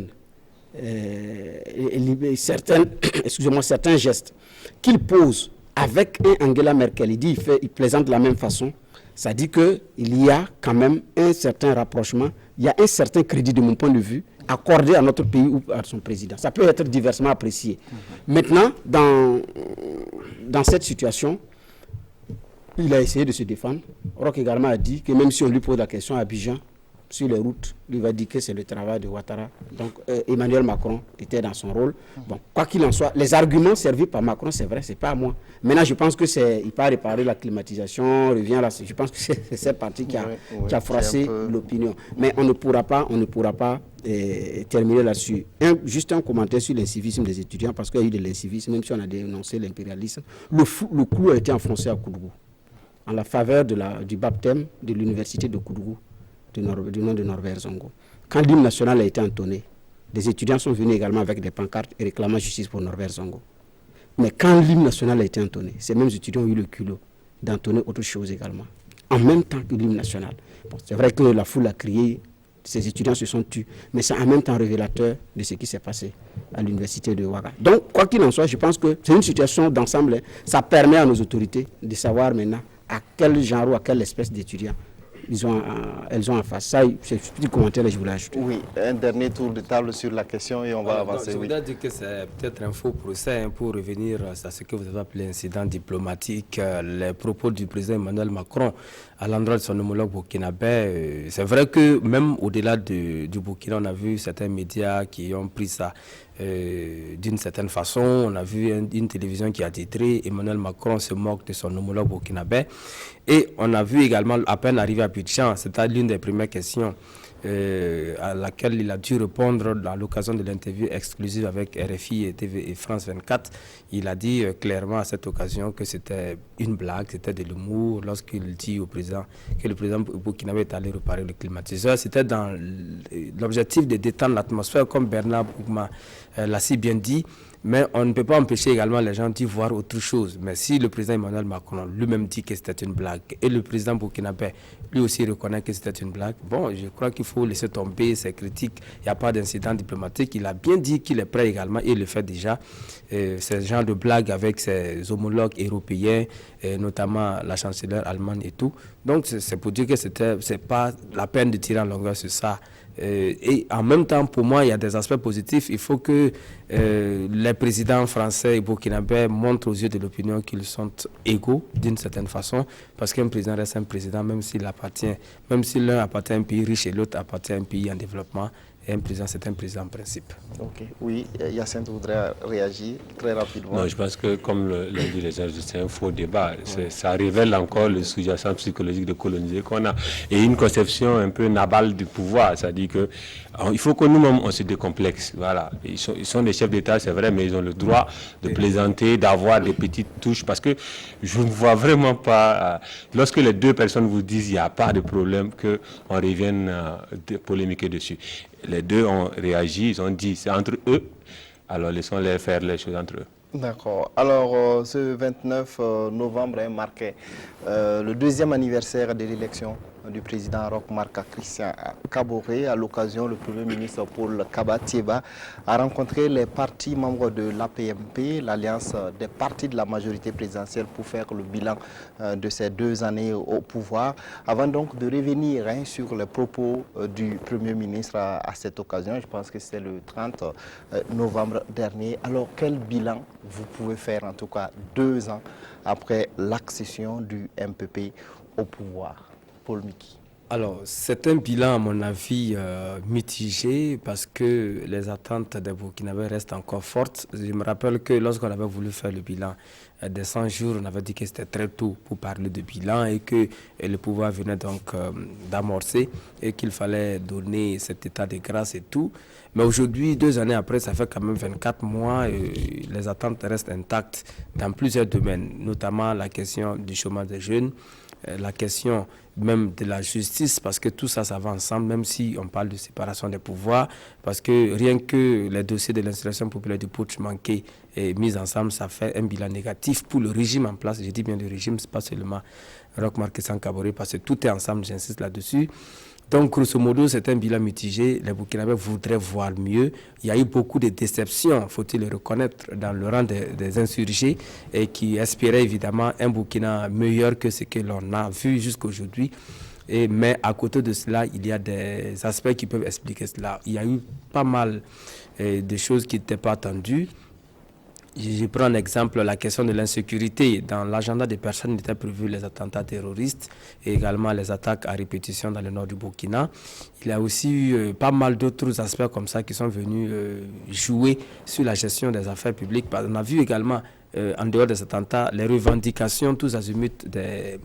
gestes qu'il pose avec un Angela Merkel, il plaisante de la même façon, ça dit qu'il y a quand même un certain rapprochement, il y a un certain crédit de mon point de vue accordé à notre pays ou à son président. Ça peut être diversement apprécié. Maintenant, dans cette situation, il a essayé de se défendre. Roch également a dit que même si on lui pose la question à Abidjan, sur les routes, lui va dire que c'est le travail de Ouattara. Donc Emmanuel Macron était dans son rôle. Bon, quoi qu'il en soit, les arguments servis par Macron, c'est vrai, c'est pas à moi. Maintenant, je pense que il part réparer la climatisation, revient là. Je pense que c'est cette partie qui a froissé l'opinion. Mais on ne pourra pas terminer là-dessus. Juste un commentaire sur l'incivisme des étudiants, parce qu'il y a eu de l'incivisme, même si on a dénoncé l'impérialisme. Le clou a été enfoncé à Koudougou, en la faveur du baptême de l'université de Koudougou, du nom de Norbert Zongo. Quand l'hymne national a été entonné, des étudiants sont venus également avec des pancartes et réclamant justice pour Norbert Zongo. Mais quand l'hymne national a été entonné, ces mêmes étudiants ont eu le culot d'entonner autre chose également, en même temps que l'hymne national. Bon, c'est vrai que la foule a crié, ces étudiants se sont tus, mais c'est en même temps révélateur de ce qui s'est passé à l'université de Ouaga. Donc, quoi qu'il en soit, je pense que c'est une situation d'ensemble. Ça permet à nos autorités de savoir maintenant à quel genre ou à quelle espèce d'étudiants elles ont en face. Ça, c'est un petit commentaire que je voulais ajouter. Oui, un dernier tour de table sur la question et on va avancer. Je voudrais dire que c'est peut-être un faux procès pour revenir à ce que vous avez appelé incident diplomatique. Les propos du président Emmanuel Macron à l'endroit de son homologue burkinabé, c'est vrai que même au-delà du Burkina, on a vu certains médias qui ont pris ça d'une certaine façon. On a vu une télévision qui a titré Emmanuel Macron se moque de son homologue burkinabé. Et on a vu également, à peine arrivé à Abidjan, c'était l'une des premières questions à laquelle il a dû répondre à l'occasion de l'interview exclusive avec RFI et France 24. Il a dit clairement à cette occasion que c'était une blague, c'était de l'humour lorsqu'il dit au président que le président burkinabé est allé réparer le climatiseur. C'était dans l'objectif de détendre l'atmosphère, comme Bernard Bougma l'a si bien dit. Mais on ne peut pas empêcher également les gens d'y voir autre chose. Mais si le président Emmanuel Macron lui-même dit que c'était une blague et le président burkinabé lui aussi reconnaît que c'était une blague, bon, je crois qu'il faut laisser tomber ces critiques. Il n'y a pas d'incident diplomatique. Il a bien dit qu'il est prêt également et il le fait déjà. Ce genre de blague avec ses homologues européens, notamment la chancelière allemande et tout. Donc c'est pour dire que c'est pas la peine de tirer en longueur sur ça. Et en même temps, pour moi, il y a des aspects positifs. Il faut que les présidents français et burkinabés montrent aux yeux de l'opinion qu'ils sont égaux d'une certaine façon, parce qu'un président reste un président, même si l'un appartient à un pays riche et l'autre appartient à un pays en développement. Et un président, c'est un président en principe. Ok. Oui, Yacinthe voudrait réagir très rapidement. Non, je pense que, comme l'a dit les gens, c'est un faux débat. Ça révèle encore le sous-jacent psychologique de coloniser qu'on a. Et une conception un peu nabale du pouvoir. C'est-à-dire que il faut que nous-mêmes, on se décomplexe. Voilà. Ils sont des chefs d'État, c'est vrai, mais ils ont le droit de plaisanter, d'avoir des petites touches. Parce que je ne vois vraiment pas, lorsque les deux personnes vous disent qu'il n'y a pas de problème, qu'on revienne polémiquer dessus. Les deux ont réagi, ils ont dit c'est entre eux, alors laissons-les faire les choses entre eux. D'accord. Alors, ce 29 novembre est marqué le 2e anniversaire de l'élection du président Roch-Marc Christian Kaboré. À l'occasion, le Premier ministre Paul Kabatieba a rencontré les partis membres de l'APMP, l'alliance des partis de la majorité présidentielle, pour faire le bilan de ces 2 années au pouvoir, avant donc de revenir sur les propos du Premier ministre à cette occasion. Je pense que c'est le 30 novembre dernier. Alors, quel bilan vous pouvez faire, en tout cas 2 ans après l'accession du MPP au pouvoir? Paul Miki. Alors, c'est un bilan, à mon avis, mitigé parce que les attentes des Burkinabés restent encore fortes. Je me rappelle que lorsqu'on avait voulu faire le bilan des 100 jours, on avait dit que c'était très tôt pour parler de bilan et que le pouvoir venait donc d'amorcer et qu'il fallait donner cet état de grâce et tout. Mais aujourd'hui, 2 années après, ça fait quand même 24 mois et les attentes restent intactes dans plusieurs domaines, notamment la question du chômage des jeunes, la question même de la justice, parce que tout ça, ça va ensemble, même si on parle de séparation des pouvoirs, parce que rien que les dossiers de l'installation populaire du putsch manqués et mis ensemble, ça fait un bilan négatif pour le régime en place. Je dis bien le régime, c'est pas seulement Roch-Marc Christian Kaboré, parce que tout est ensemble, j'insiste là-dessus. Donc, grosso modo, c'est un bilan mitigé. Les Burkinabés voudraient voir mieux. Il y a eu beaucoup de déceptions, faut-il le reconnaître, dans le rang des insurgés et qui espéraient évidemment un Burkina meilleur que ce que l'on a vu jusqu'aujourd'hui. Mais à côté de cela, il y a des aspects qui peuvent expliquer cela. Il y a eu pas mal de choses qui n'étaient pas attendues. Je prends un exemple, la question de l'insécurité. Dans l'agenda des personnes, il était prévu les attentats terroristes et également les attaques à répétition dans le nord du Burkina. Il y a aussi eu pas mal d'autres aspects comme ça qui sont venus jouer sur la gestion des affaires publiques. On a vu également, en dehors des attentats, les revendications tous azimuts des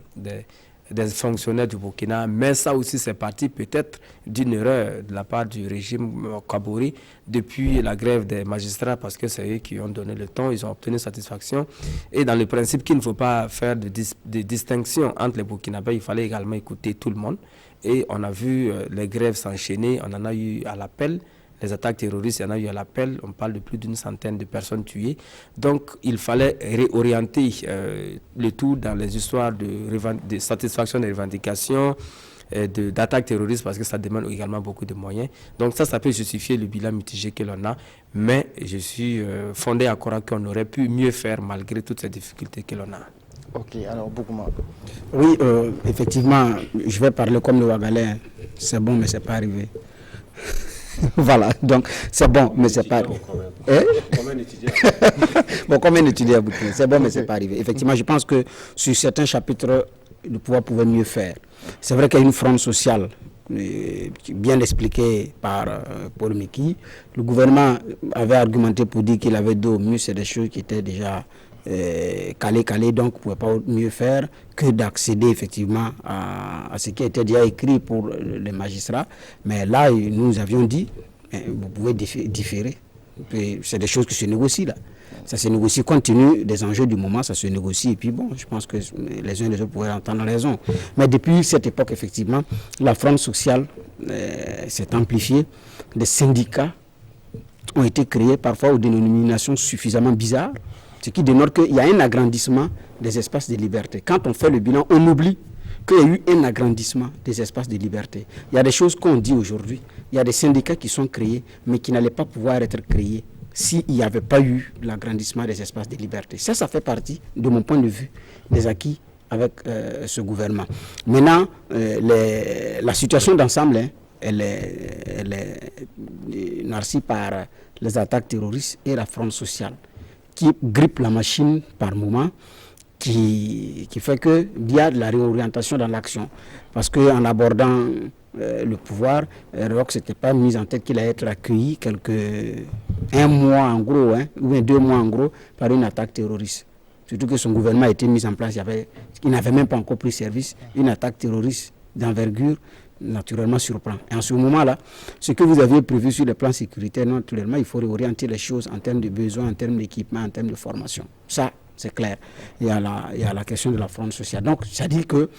fonctionnaires du Burkina, mais ça aussi c'est parti peut-être d'une erreur de la part du régime Kaboré depuis la grève des magistrats, parce que c'est eux qui ont donné le ton, ils ont obtenu satisfaction. Et dans le principe qu'il ne faut pas faire de distinction entre les Burkinabés, il fallait également écouter tout le monde. Et on a vu les grèves s'enchaîner, on en a eu à l'appel. Les attaques terroristes, il y en a eu à l'appel, on parle de plus d'une centaine de personnes tuées. Donc, il fallait réorienter le tout dans les histoires de satisfaction des revendications, d'attaques terroristes, parce que ça demande également beaucoup de moyens. Donc ça peut justifier le bilan mitigé que l'on a, mais je suis fondé à croire qu'on aurait pu mieux faire malgré toutes ces difficultés que l'on a. Ok, alors Boukouma. Oui, effectivement, je vais parler comme le Wagalais. C'est bon, mais c'est pas arrivé. Voilà, donc c'est bon, mais c'est pas arrivé. Combien d'étudiants Bon, combien d'étudiants à Burkina? C'est bon, mais c'est pas arrivé. Effectivement, je pense que sur certains chapitres, le pouvoir pouvait mieux faire. C'est vrai qu'il y a une fronde sociale, bien expliquée par Paul Miki. Le gouvernement avait argumenté pour dire qu'il avait dit au mieux, c'est des choses qui étaient déjà calées, donc on ne pouvait pas mieux faire que d'accéder effectivement à ce qui était déjà écrit pour les magistrats. Mais là, nous avions dit, vous pouvez différer. C'est des choses qui se négocient là. Ça se négocie compte tenu des enjeux du moment, ça se négocie. Et puis bon, je pense que les uns et les autres pourraient entendre raison. Mais depuis cette époque, effectivement, la fronde sociale s'est amplifiée. Des syndicats ont été créés, parfois aux dénominations suffisamment bizarres, ce qui dénote qu'il y a un agrandissement des espaces de liberté. Quand on fait le bilan, on oublie qu'il y a eu un agrandissement des espaces de liberté. Il y a des choses qu'on dit aujourd'hui. Il y a des syndicats qui sont créés, mais qui n'allaient pas pouvoir être créés s'il n'y avait pas eu l'agrandissement des espaces de liberté. Ça fait partie, de mon point de vue, des acquis avec ce gouvernement. Maintenant, la situation d'ensemble, elle est narcie par les attaques terroristes et la fronde sociale, qui grippe la machine par moment, qui fait qu'il y a de la réorientation dans l'action. Parce qu'en abordant le pouvoir, Roch ne s'était pas mis en tête qu'il allait être accueilli un mois en gros, ou bien 2 mois en gros, par une attaque terroriste. Surtout que son gouvernement a été mis en place, il n'avait même pas encore pris service, une attaque terroriste d'envergure, naturellement surprend. Et en ce moment-là, ce que vous aviez prévu sur le plan sécuritaire, naturellement, il faut réorienter les choses en termes de besoins, en termes d'équipement, en termes de formation. Ça, c'est clair. Il y a la question de la fronde sociale. Donc, ça dit que,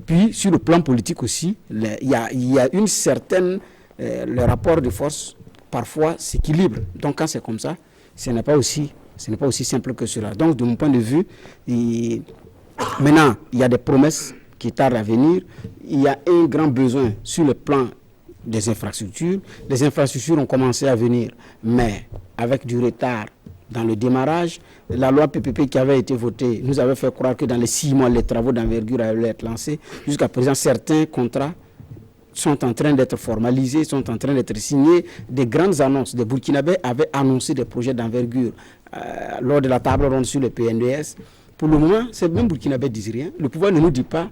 puis sur le plan politique aussi, il y a une certaine, le rapport de force parfois s'équilibre. Donc, quand c'est comme ça, ce n'est pas aussi simple que cela. Donc, de mon point de vue, maintenant, il y a des promesses qui tarde à venir. Il y a un grand besoin sur le plan des infrastructures. Les infrastructures ont commencé à venir, mais avec du retard dans le démarrage. La loi PPP qui avait été votée nous avait fait croire que dans les 6 mois, les travaux d'envergure allaient être lancés. Jusqu'à présent, certains contrats sont en train d'être formalisés, sont en train d'être signés. Des grandes annonces. Des Burkinabés avaient annoncé des projets d'envergure lors de la table ronde sur le PNDS. Pour le moment, ces mêmes Burkinabés ne disent rien. Le pouvoir ne nous dit pas.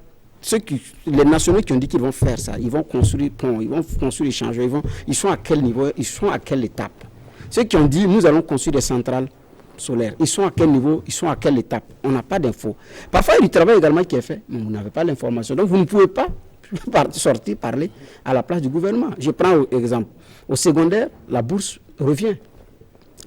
Les nationaux qui ont dit qu'ils vont faire ça, ils vont construire pont, ils vont construire les changements, ils sont à quel niveau, ils sont à quelle étape. Ceux qui ont dit nous allons construire des centrales solaires, ils sont à quel niveau, ils sont à quelle étape. On n'a pas d'infos. Parfois, il y a du travail également qui est fait, mais vous n'avez pas l'information. Donc, vous ne pouvez pas sortir, parler à la place du gouvernement. Je prends exemple. Au secondaire, la bourse revient.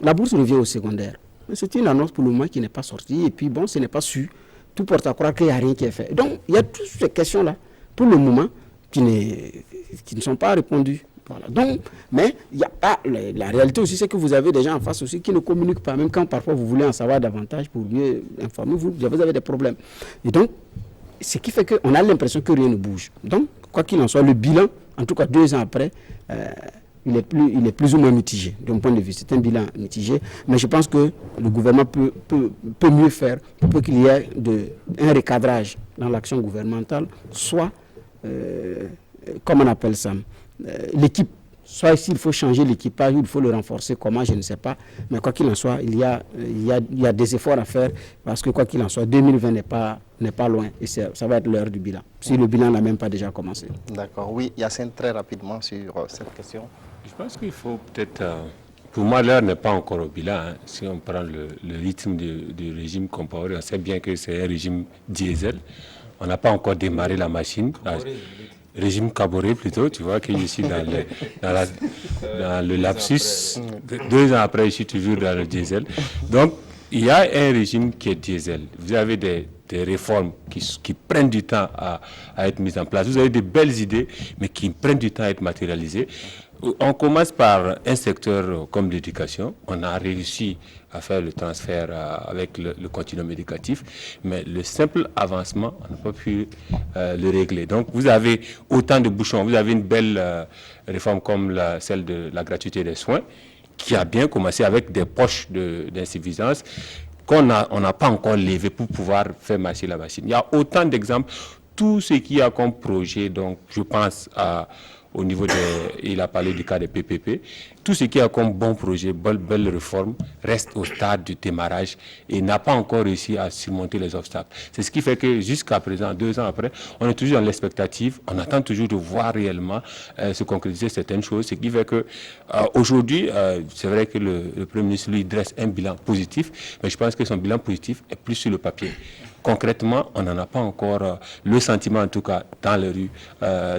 La bourse revient au secondaire. C'est une annonce pour le moment qui n'est pas sortie. Et puis, bon, ce n'est pas sûr. Tout porte à croire qu'il n'y a rien qui est fait. Donc, il y a toutes ces questions-là, pour le moment, qui ne sont pas répondues. Voilà. Donc, mais il y a pas, la réalité aussi, c'est que vous avez des gens en face aussi qui ne communiquent pas, même quand parfois vous voulez en savoir davantage pour mieux informer, vous avez des problèmes. Et donc, ce qui fait qu'on a l'impression que rien ne bouge. Donc, quoi qu'il en soit, le bilan, en tout cas 2 ans après, il est plus ou moins mitigé, de mon point de vue. C'est un bilan mitigé, mais je pense que le gouvernement peut mieux faire pour qu'il y ait un recadrage dans l'action gouvernementale, soit, comment on appelle ça, l'équipe, soit s'il faut changer l'équipage ou il faut le renforcer, comment, je ne sais pas. Mais quoi qu'il en soit, il y a des efforts à faire parce que quoi qu'il en soit, 2020 n'est pas loin et ça va être l'heure du bilan. Si le bilan n'a même pas déjà commencé. D'accord. Oui, Yacine, très rapidement sur cette question. Je pense qu'il faut peut-être... pour moi, l'heure n'est pas encore au bilan. Hein. Si on prend le rythme du régime Compaoré, on sait bien que c'est un régime diesel. On n'a pas encore démarré la machine. Régime Kaboré plutôt, tu vois, que je suis dans le lapsus. 2 ans après, je suis toujours dans le diesel. Donc, il y a un régime qui est diesel. Vous avez des réformes qui prennent du temps à être mises en place. Vous avez des belles idées, mais qui prennent du temps à être matérialisées. On commence par un secteur comme l'éducation. On a réussi à faire le transfert avec le continuum éducatif, mais le simple avancement, on n'a pas pu le régler. Donc, vous avez autant de bouchons. Vous avez une belle réforme comme celle de la gratuité des soins, qui a bien commencé avec des poches d'insuffisance qu'on n'a pas encore levé pour pouvoir faire marcher la machine. Il y a autant d'exemples. Tout ce qu'il y a comme projet, donc je pense au niveau il a parlé du cas des PPP, tout ce qui a comme bon projet, belle réforme, reste au stade du démarrage et n'a pas encore réussi à surmonter les obstacles. C'est ce qui fait que jusqu'à présent, 2 ans après, on est toujours dans l'expectative, on attend toujours de voir réellement se concrétiser certaines choses, ce qui fait que aujourd'hui, c'est vrai que le Premier ministre lui dresse un bilan positif, mais je pense que son bilan positif est plus sur le papier. Concrètement, on n'en a pas encore le sentiment, en tout cas, dans les rues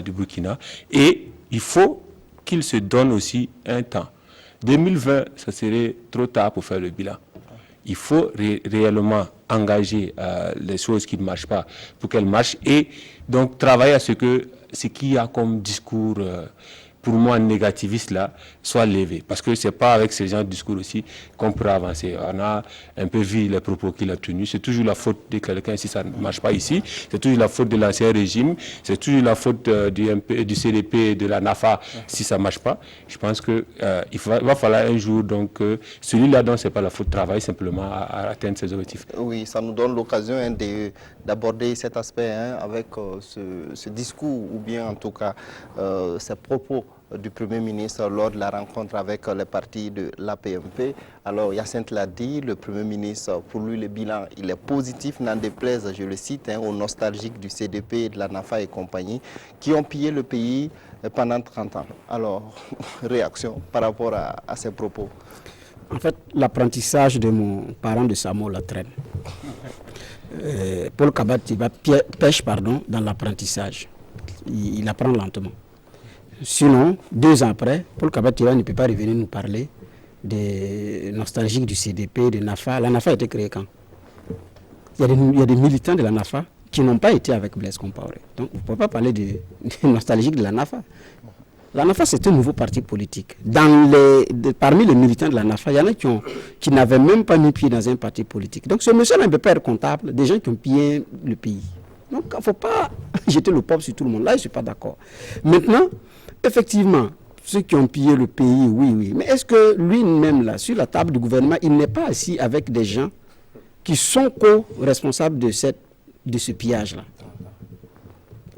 du Burkina. Et il faut qu'il se donne aussi un temps. 2020, ça serait trop tard pour faire le bilan. Il faut réellement engager les choses qui ne marchent pas pour qu'elles marchent et donc travailler à ce qu'il y a comme discours, pour moi, négativiste là, soit levé. Parce que ce n'est pas avec ce genre de discours aussi qu'on pourra avancer. On a un peu vu les propos qu'il a tenus. C'est toujours la faute de quelqu'un si ça ne marche pas ici. C'est toujours la faute de l'ancien régime. C'est toujours la faute du CDP et de la NAFA si ça ne marche pas. Je pense qu'il va falloir un jour, donc, celui-là dont ce n'est pas la faute, travailler simplement à atteindre ses objectifs. Oui, ça nous donne l'occasion d'aborder cet aspect avec ce discours ou bien en tout cas ces propos du Premier ministre lors de la rencontre avec les partis de l'APMP. Alors Yacine l'a dit, le Premier ministre, pour lui le bilan, il est positif, n'en déplaise, je le cite, aux nostalgiques du CDP, de la NAFA et compagnie, qui ont pillé le pays pendant 30 ans. Alors, réaction par rapport à ces propos? En fait, l'apprentissage de mon parent de Samo la traîne. Paul Kabati pêche dans l'apprentissage. Il apprend lentement. Sinon, 2 ans après, Paul Kabatiba ne peut pas revenir nous parler des nostalgiques du CDP, de NAFA. La NAFA a été créée quand? Il y a des militants de la NAFA qui n'ont pas été avec Blaise Compaoré. Donc, vous ne pouvez pas parler des nostalgiques de la NAFA. La NAFA, c'est un nouveau parti politique. Parmi les militants de la NAFA, il y en a qui n'avaient même pas mis pied dans un parti politique. Donc, ce monsieur-là ne peut pas être comptable des gens qui ont pillé le pays. Donc, il ne faut pas jeter le pauvre sur tout le monde. Là, je ne suis pas d'accord. Maintenant, effectivement, ceux qui ont pillé le pays, oui. Mais est-ce que lui-même, là, sur la table du gouvernement, il n'est pas assis avec des gens qui sont co-responsables de ce pillage-là?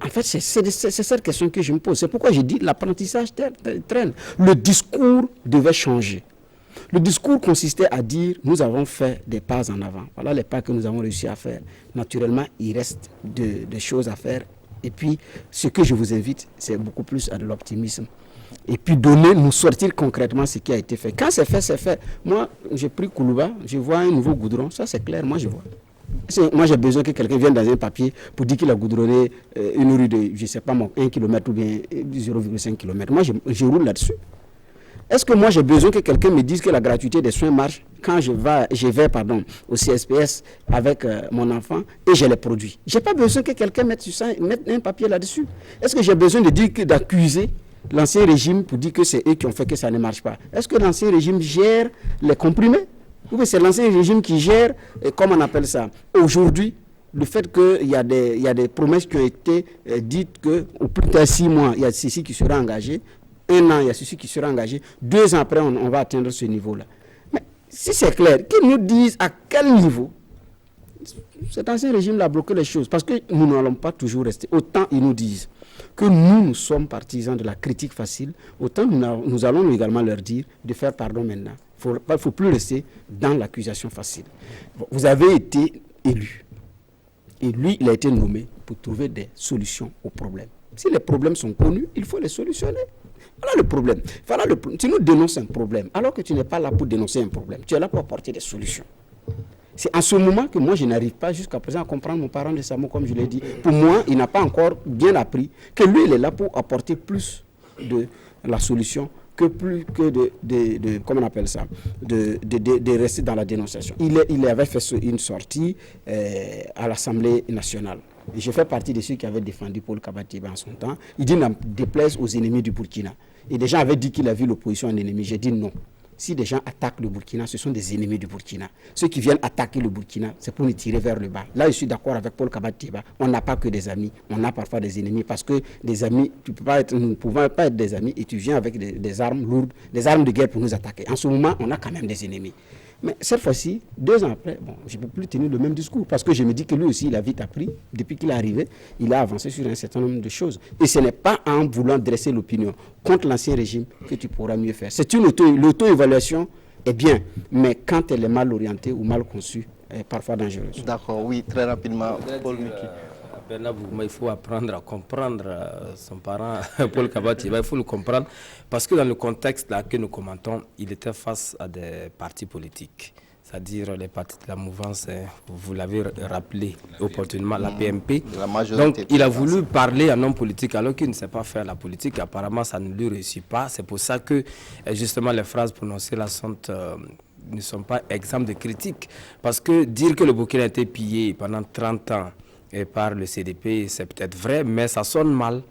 En fait, c'est cette question que je me pose. C'est pourquoi je dis l'apprentissage traîne. Le discours devait changer. Le discours consistait à dire nous avons fait des pas en avant. Voilà les pas que nous avons réussi à faire. Naturellement, il reste des choses à faire. Et puis, ce que je vous invite, c'est beaucoup plus à de l'optimisme. Et puis nous sortir concrètement ce qui a été fait. Quand c'est fait, c'est fait. Moi, j'ai pris Koulouba, je vois un nouveau goudron, ça c'est clair, moi je vois. Moi j'ai besoin que quelqu'un vienne dans un papier pour dire qu'il a goudronné une rue de, je ne sais pas moi, 1 km ou bien 0,5 km. Moi je roule là-dessus. Est-ce que moi j'ai besoin que quelqu'un me dise que la gratuité des soins marche quand je vais au CSPS avec mon enfant et j'ai les produits? Je n'ai pas besoin que quelqu'un mette un papier là-dessus. Est-ce que j'ai besoin d'accuser l'ancien régime pour dire que c'est eux qui ont fait que ça ne marche pas? Est-ce que l'ancien régime gère les comprimés? Ou bien c'est l'ancien régime qui gère, comment on appelle ça, aujourd'hui, le fait qu'il y a des promesses qui ont été dites qu'au plus tard 6 mois, il y a ceci qui sera engagé, 1 an, il y a ceci qui sera engagé, 2 ans après, on va atteindre ce niveau-là. Mais si c'est clair, qu'ils nous disent à quel niveau cet ancien régime-là a bloqué les choses, parce que nous n'allons pas toujours rester. Autant ils nous disent que nous sommes partisans de la critique facile, autant nous allons également leur dire de faire pardon maintenant. Il ne faut plus rester dans l'accusation facile. Vous avez été élu. Et lui, il a été nommé pour trouver des solutions aux problèmes. Si les problèmes sont connus, il faut les solutionner. Voilà le problème. Tu nous dénonces un problème, alors que tu n'es pas là pour dénoncer un problème. Tu es là pour apporter des solutions. C'est en ce moment que moi, je n'arrive pas jusqu'à présent à comprendre mon parent de Samo, comme je l'ai dit. Pour moi, il n'a pas encore bien appris que lui, il est là pour apporter plus de la solution que comment on appelle ça, de rester dans la dénonciation. Il avait fait une sortie à l'Assemblée nationale. Et je fais partie de ceux qui avaient défendu Paul Kabatiba en son temps. Il dit, n'en déplaise aux ennemis du Burkina. Et des gens avaient dit qu'il a vu l'opposition en ennemi. J'ai dit non. Si des gens attaquent le Burkina, ce sont des ennemis du Burkina. Ceux qui viennent attaquer le Burkina, c'est pour nous tirer vers le bas. Là, je suis d'accord avec Paul Kabatiba. On n'a pas que des amis, on a parfois des ennemis. Parce que des amis, nous ne pouvons pas être des amis et tu viens avec des armes lourdes, des armes de guerre pour nous attaquer. En ce moment, on a quand même des ennemis. Mais cette fois-ci, 2 ans après, je ne peux plus tenir le même discours. Parce que je me dis que lui aussi, il a vite appris. Depuis qu'il est arrivé, il a avancé sur un certain nombre de choses. Et ce n'est pas en voulant dresser l'opinion contre l'ancien régime que tu pourras mieux faire. C'est l'auto-évaluation est bien, mais quand elle est mal orientée ou mal conçue, elle est parfois dangereuse. D'accord, oui, très rapidement, Paul Miki. Bernard Bougouma, il faut apprendre à comprendre son parent, Paul Kabatiba, il faut le comprendre, parce que dans le contexte là que nous commentons, il était face à des partis politiques, c'est-à-dire les partis de la mouvance, vous l'avez rappelé opportunément, la PMP. Donc il a voulu parler à un homme politique alors qu'il ne sait pas faire la politique, apparemment ça ne lui réussit pas, c'est pour ça que justement les phrases prononcées là ne sont pas exemples de critique, parce que dire que le Burkina a été pillé pendant 30 ans, et par le CDP, c'est peut-être vrai, mais ça sonne mal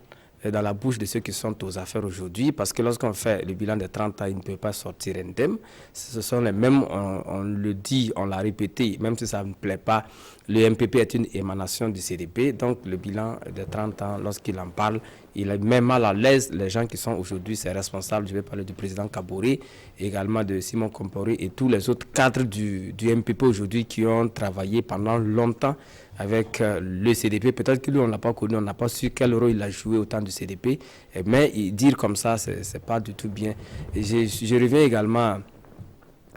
dans la bouche de ceux qui sont aux affaires aujourd'hui, parce que lorsqu'on fait le bilan des 30 ans, il ne peut pas sortir indemne. Ce sont les mêmes, on le dit, on l'a répété, même si ça ne plaît pas, le MPP est une émanation du CDP, donc le bilan de 30 ans, lorsqu'il en parle, il met mal à l'aise les gens qui sont aujourd'hui ses responsables. Je vais parler du président Kaboré, également de Simon Komporé et tous les autres cadres du MPP aujourd'hui qui ont travaillé pendant longtemps avec le CDP. Peut-être que lui, on ne l'a pas connu, on n'a pas su quel rôle il a joué au temps du CDP. Mais dire comme ça, ce n'est pas du tout bien. Et je reviens également,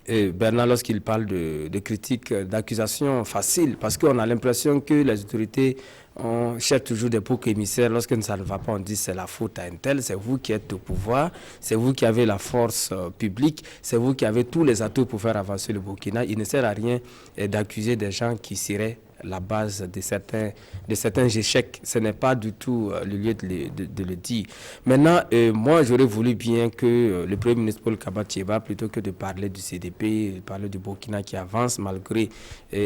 Bernard, lorsqu'il parle de critiques, d'accusations faciles, parce qu'on a l'impression que les autorités cherchent toujours des boucs émissaires. Lorsque ça ne va pas, on dit c'est la faute à un tel, c'est vous qui êtes au pouvoir, c'est vous qui avez la force publique, c'est vous qui avez tous les atouts pour faire avancer le Burkina. Il ne sert à rien d'accuser des gens qui seraient la base de certains échecs. Ce n'est pas du tout le lieu de le dire. Maintenant, moi, j'aurais voulu bien que le Premier ministre Paul Kabatiba, plutôt que de parler du CDP, parler du Burkina qui avance, malgré,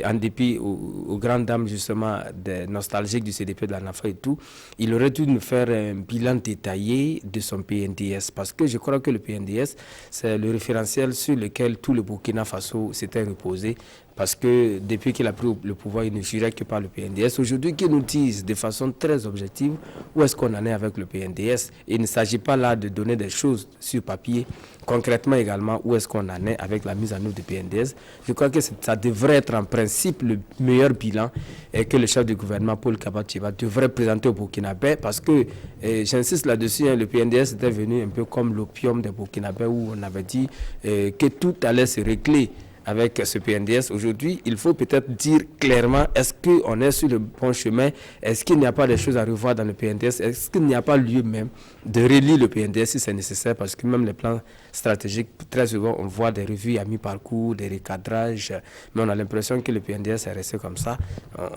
en dépit aux grandes dames, justement, des nostalgiques du CDP, de la NAFA et tout, il aurait dû nous faire un bilan détaillé de son PNDS, parce que je crois que le PNDS, c'est le référentiel sur lequel tout le Burkina Faso s'était reposé parce que depuis qu'il a pris le pouvoir, il ne jurait que par le PNDS. Aujourd'hui, qu'il nous dise de façon très objective où est-ce qu'on en est avec le PNDS. Il ne s'agit pas là de donner des choses sur papier, concrètement également où est-ce qu'on en est avec la mise en œuvre du PNDS. Je crois que ça devrait être en principe le meilleur bilan et que le chef du gouvernement, Paul Kaba-Thiéba, devrait présenter au Burkinabé parce que, j'insiste là-dessus, le PNDS était venu un peu comme l'opium des Burkinabés où on avait dit que tout allait se régler avec ce PNDS. Aujourd'hui, il faut peut-être dire clairement, est-ce qu'on est sur le bon chemin? Est-ce qu'il n'y a pas des choses à revoir dans le PNDS? Est-ce qu'il n'y a pas lieu même de relire le PNDS si c'est nécessaire? Parce que même les plans stratégiques, très souvent, on voit des revues à mi-parcours, des recadrages, mais on a l'impression que le PNDS est resté comme ça.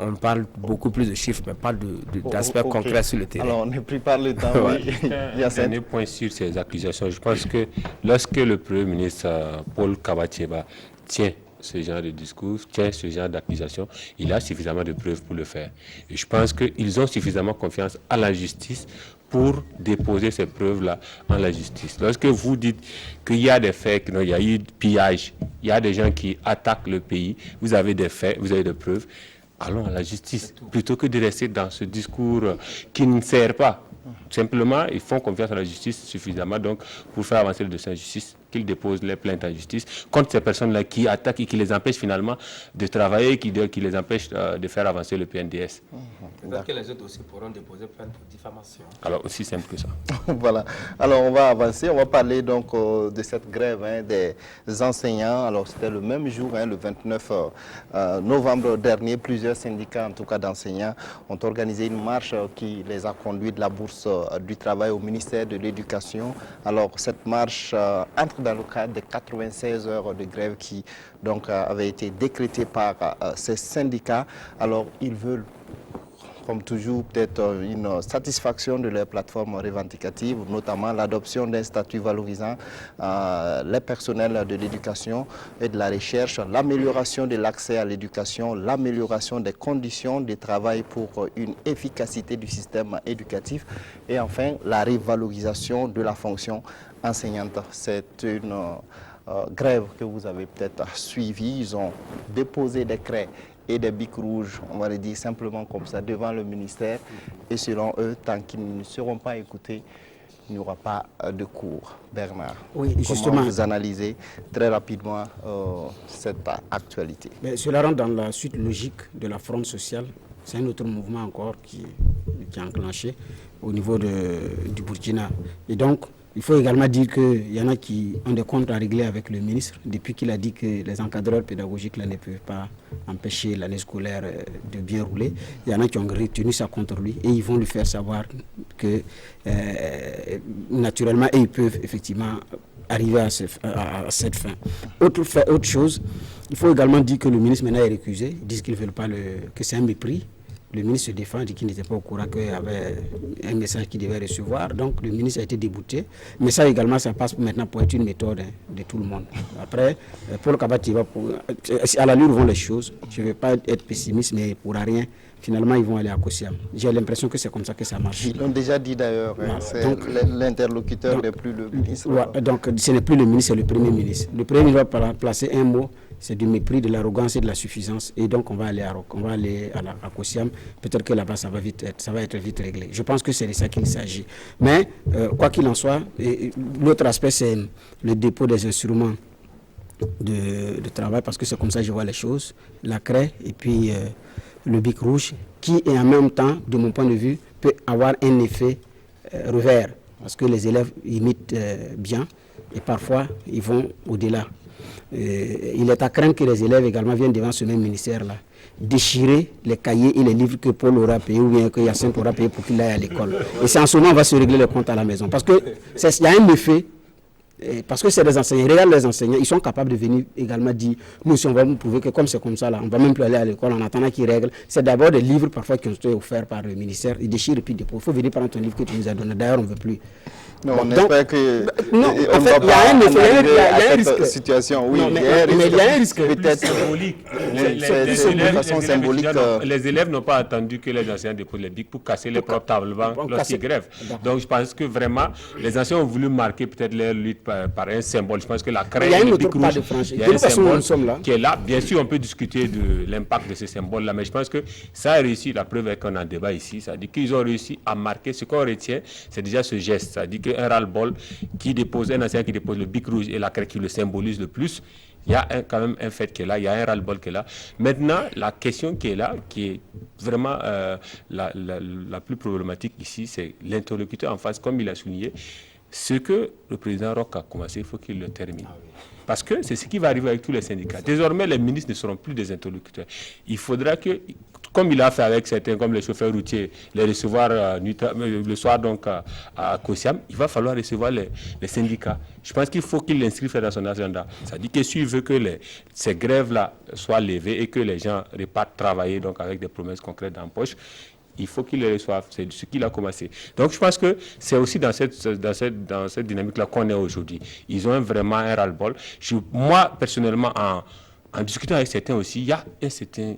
On parle beaucoup plus de chiffres, mais pas d'aspects concrets sur le terrain. Alors, on n'est plus par le temps. Un dernier point sur ces accusations. Je pense que lorsque le Premier ministre Paul Kaba-Thiéba tient ce genre de discours, tient ce genre d'accusation, il a suffisamment de preuves pour le faire. Et je pense qu'ils ont suffisamment confiance à la justice pour déposer ces preuves-là en la justice. Lorsque vous dites qu'il y a des faits, qu'il y a eu pillage, il y a des gens qui attaquent le pays, vous avez des faits, vous avez des preuves, allons à la justice, plutôt que de rester dans ce discours qui ne sert pas. Simplement, ils font confiance à la justice suffisamment donc pour faire avancer le dossier en justice, qu'ils déposent les plaintes en justice contre ces personnes-là qui attaquent et qui les empêchent finalement de travailler, qui les empêchent de faire avancer le PNDS. Peut-être que les autres aussi pourront déposer plainte pour diffamation. Alors, aussi simple que ça. Voilà. Alors, on va avancer. On va parler donc de cette grève des enseignants. Alors, c'était le même jour, le 29 novembre dernier. Plusieurs syndicats, en tout cas d'enseignants, ont organisé une marche qui les a conduits de la bourse du travail au ministère de l'Éducation. Alors, cette marche entre dans le cadre des 96 heures de grève qui donc avaient été décrétées par ces syndicats. Alors, ils veulent, comme toujours, peut-être une satisfaction de leurs plateformes revendicatives, notamment l'adoption d'un statut valorisant les personnels de l'éducation et de la recherche, l'amélioration de l'accès à l'éducation, l'amélioration des conditions de travail pour une efficacité du système éducatif et enfin la revalorisation de la fonction enseignante. C'est une grève que vous avez peut-être suivie. Ils ont déposé des craies et des bics rouges, on va le dire simplement comme ça, devant le ministère. Et selon eux, tant qu'ils ne seront pas écoutés, il n'y aura pas de cours. Bernard, oui, comment justement, vous analysez très rapidement cette actualité? Mais cela rentre dans la suite logique de la fronde sociale. C'est un autre mouvement encore qui est enclenché au niveau du Burkina. Et donc, il faut également dire qu'il y en a qui ont des comptes à régler avec le ministre depuis qu'il a dit que les encadreurs pédagogiques là, ne peuvent pas empêcher l'année scolaire de bien rouler. Il y en a qui ont retenu ça contre lui et ils vont lui faire savoir que naturellement, ils peuvent effectivement arriver à cette fin. Autre chose, il faut également dire que le ministre maintenant est récusé. Ils disent qu'ils ne veulent pas que c'est un mépris. Le ministre se défend, dit qu'il n'était pas au courant qu'il y avait un message qu'il devait recevoir. Donc le ministre a été débouté. Mais ça également, ça passe maintenant pour être une méthode de tout le monde. Après, Paul Kaba-Thiéba, à l'allure où vont les choses, je ne vais pas être pessimiste, mais pour rien, finalement, ils vont aller à Kossiam. J'ai l'impression que c'est comme ça que ça marche. Ils l'ont déjà dit d'ailleurs, l'interlocuteur n'est plus le ministre. Ouais, donc ce n'est plus le ministre, c'est le Premier ministre. Le Premier ministre va placer un mot, c'est du mépris, de l'arrogance et de la suffisance. Et donc on va aller à Kossiam. Peut-être que là-bas, ça va être vite réglé. Je pense que c'est de ça qu'il s'agit. Mais quoi qu'il en soit, l'autre aspect, c'est le dépôt des instruments de travail, parce que c'est comme ça que je vois les choses. La craie et puis le bic rouge, qui en même temps, de mon point de vue, peut avoir un effet revers. Parce que les élèves imitent bien et parfois ils vont au-delà. Il est à craindre que les élèves également viennent devant ce même ministère-là déchirer les cahiers et les livres que Paul aura payé ou bien que Yacinthe aura payé pour qu'il aille à l'école. Et c'est en ce moment qu'on va se régler les comptes à la maison. Parce qu'il y a un effet, parce que c'est des enseignants. Regarde les enseignants, ils sont capables de venir également dire, nous si on va vous prouver que comme c'est comme ça, là, on ne va même plus aller à l'école en attendant qu'ils règlent. C'est d'abord des livres parfois qui ont été offerts par le ministère. Ils déchirent et puis il faut venir prendre ton livre que tu nous as donné. D'ailleurs, on ne veut plus. Non, on espère que... Non, en fait, il y a un effet, il y a un risque. Situation, oui, mais il y a un risque. Peut-être symbolique. Les élèves n'ont pas attendu que les enseignants déposent les bics pour casser les propres tables lorsqu'ils grèvent. Donc je pense que vraiment, les enseignants ont voulu marquer peut-être leur lutte par un symbole. Je pense que la craie il y a et une le autre bic part rouge, de franchise. il y a De un toute façon, symbole nous sommes là. qui est là. Bien sûr, on peut discuter de l'impact de ce symbole-là, mais je pense que ça a réussi. La preuve est qu'on en débat ici. Ça dit qu'ils ont réussi à marquer. Ce qu'on retient, c'est déjà ce geste. Ça dit qu'un ras-le-bol qui dépose, un enseignant qui dépose le bic rouge et la craie qui le symbolise le plus, il y a quand même un fait qui est là, il y a un ras-le-bol qui est là. Maintenant, la question qui est là, qui est vraiment la plus problématique ici, c'est l'interlocuteur en face, comme il a souligné. Ce que le président Roch a commencé, il faut qu'il le termine. Parce que c'est ce qui va arriver avec tous les syndicats. Désormais, les ministres ne seront plus des interlocuteurs. Il faudra que, comme il a fait avec certains, comme les chauffeurs routiers, les recevoir le soir donc à Kosiam, il va falloir recevoir les syndicats. Je pense qu'il faut qu'il l'inscrive dans son agenda. Ça dit que s'il veut que ces grèves-là soient levées et que les gens repartent travailler donc avec des promesses concrètes dans la poche, il faut qu'il les reçoive. C'est ce qu'il a commencé. Donc je pense que c'est aussi dans cette dynamique-là qu'on est aujourd'hui. Ils ont vraiment un ras-le-bol. Moi, personnellement, en discutant avec certains aussi, il y a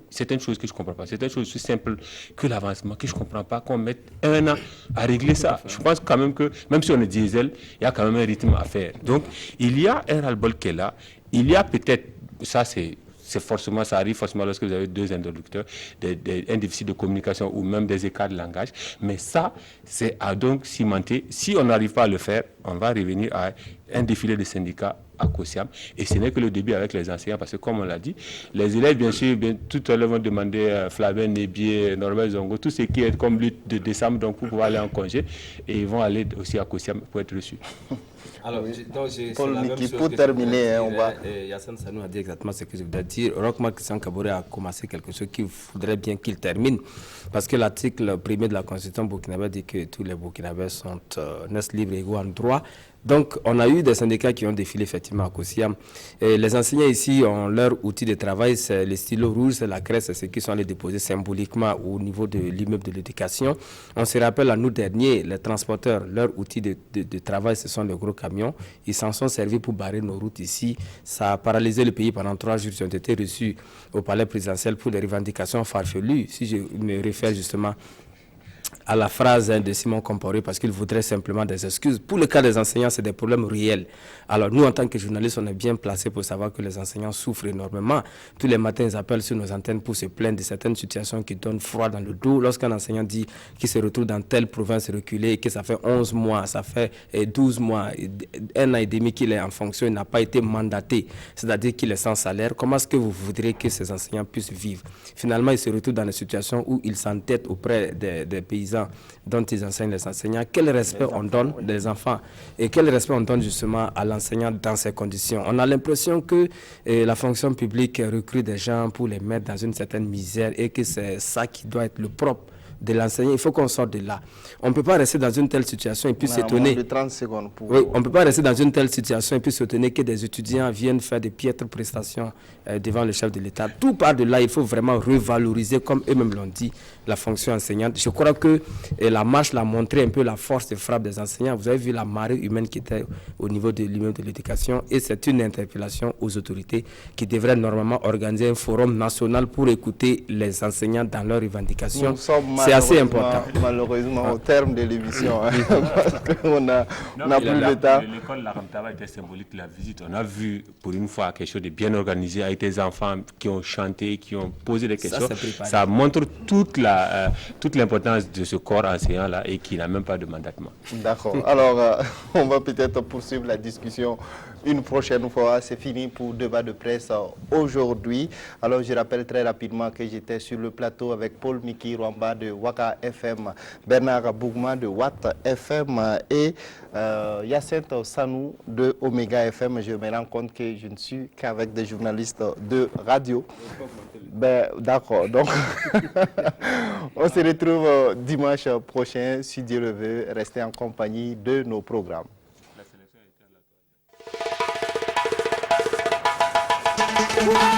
certaines choses que je ne comprends pas. Certaines choses aussi simples que l'avancement, que je ne comprends pas, qu'on mette 1 an à régler ça. Je pense quand même que, même si on est diesel, il y a quand même un rythme à faire. Donc, il y a un ras-le-bol qui est là. Il y a peut-être, ça ça arrive forcément lorsque vous avez 2 interlocuteurs, un déficit de communication ou même des écarts de langage. Mais ça, c'est à donc cimenter. Si on n'arrive pas à le faire, on va revenir à un défilé de syndicats à Kosiam. Et ce n'est que le début avec les enseignants, parce que comme on l'a dit, les élèves, bien sûr, tout à l'heure vont demander Flavien Nébier, Norbert Zongo, tout ce qui est comme lutte de décembre, donc pour pouvoir aller en congé. Et ils vont aller aussi à Kosiam pour être reçus. Alors, Paul Miki, pour terminer, on va... Yassine Sanou a dit exactement ce que je voulais dire. Roch-Marc Christian Kaboré a commencé quelque chose qu'il faudrait bien qu'il termine. Parce que l'article 1er de la Constitution burkinabé dit que tous les Burkinabés sont naissent libres et égaux en droit. Donc, on a eu des syndicats qui ont défilé effectivement à Kosiam. Et les enseignants ici ont leur outil de travail, c'est les stylos rouges, c'est la craie, c'est ceux qui sont allés déposer symboliquement au niveau de l'immeuble de l'éducation. On se rappelle, en août dernier, les transporteurs, leur outil de travail, ce sont les gros camions. Ils s'en sont servis pour barrer nos routes ici. Ça a paralysé le pays pendant 3 jours. Ils ont été reçus au palais présidentiel pour des revendications farfelues. Si je me réfère justement à la phrase de Simon Comporé, parce qu'il voudrait simplement des excuses. Pour le cas des enseignants, c'est des problèmes réels. Alors nous, en tant que journalistes, on est bien placés pour savoir que les enseignants souffrent énormément. Tous les matins, ils appellent sur nos antennes pour se plaindre de certaines situations qui donnent froid dans le dos. Lorsqu'un enseignant dit qu'il se retrouve dans telle province reculée et que ça fait 11 mois, ça fait 12 mois, 1 an et demi qu'il est en fonction, il n'a pas été mandaté, c'est-à-dire qu'il est sans salaire, comment est-ce que vous voudrez que ces enseignants puissent vivre? Finalement, ils se retrouvent dans des situations où ils s'entêtent auprès des paysans dont ils enseignent les enseignants. Quel respect on donne des enfants et quel respect on donne justement à l'enseignant dans ces conditions? On a l'impression que la fonction publique recrute des gens pour les mettre dans une certaine misère et que c'est ça qui doit être le propre de l'enseignant. Il faut qu'on sorte de là. On ne peut pas rester dans une telle situation et puis s'étonner. Oui, on ne peut pas rester dans une telle situation et puis s'étonner que des étudiants viennent faire des piètres prestations devant le chef de l'État. Tout part de là, il faut vraiment revaloriser, comme eux-mêmes l'ont dit, la fonction enseignante. Je crois que la marche l'a montré un peu la force de frappe des enseignants. Vous avez vu la marée humaine qui était au niveau de l'immeuble de l'éducation et c'est une interpellation aux autorités qui devraient normalement organiser un forum national pour écouter les enseignants dans leurs revendications. C'est assez important. Malheureusement, au terme de l'émission, parce qu'on n'a plus le temps. L'école Laramtava était symbolique de la visite. On a vu pour une fois quelque chose de bien organisé avec des enfants qui ont chanté, qui ont posé des questions. Ça montre toute l'importance de ce corps enseignant-là et qui n'a même pas de mandatement. D'accord. Alors, on va peut-être poursuivre la discussion une prochaine fois. C'est fini pour débat de presse aujourd'hui. Alors, je rappelle très rapidement que j'étais sur le plateau avec Paul Miki Rwamba de Waka FM, Bernard Bougma de Watt FM et Yassine Sanou de Omega FM. Je me rends compte que je ne suis qu'avec des journalistes de radio. D'accord. Donc, on se retrouve dimanche prochain, si Dieu le veut. Restez en compagnie de nos programmes. Wow.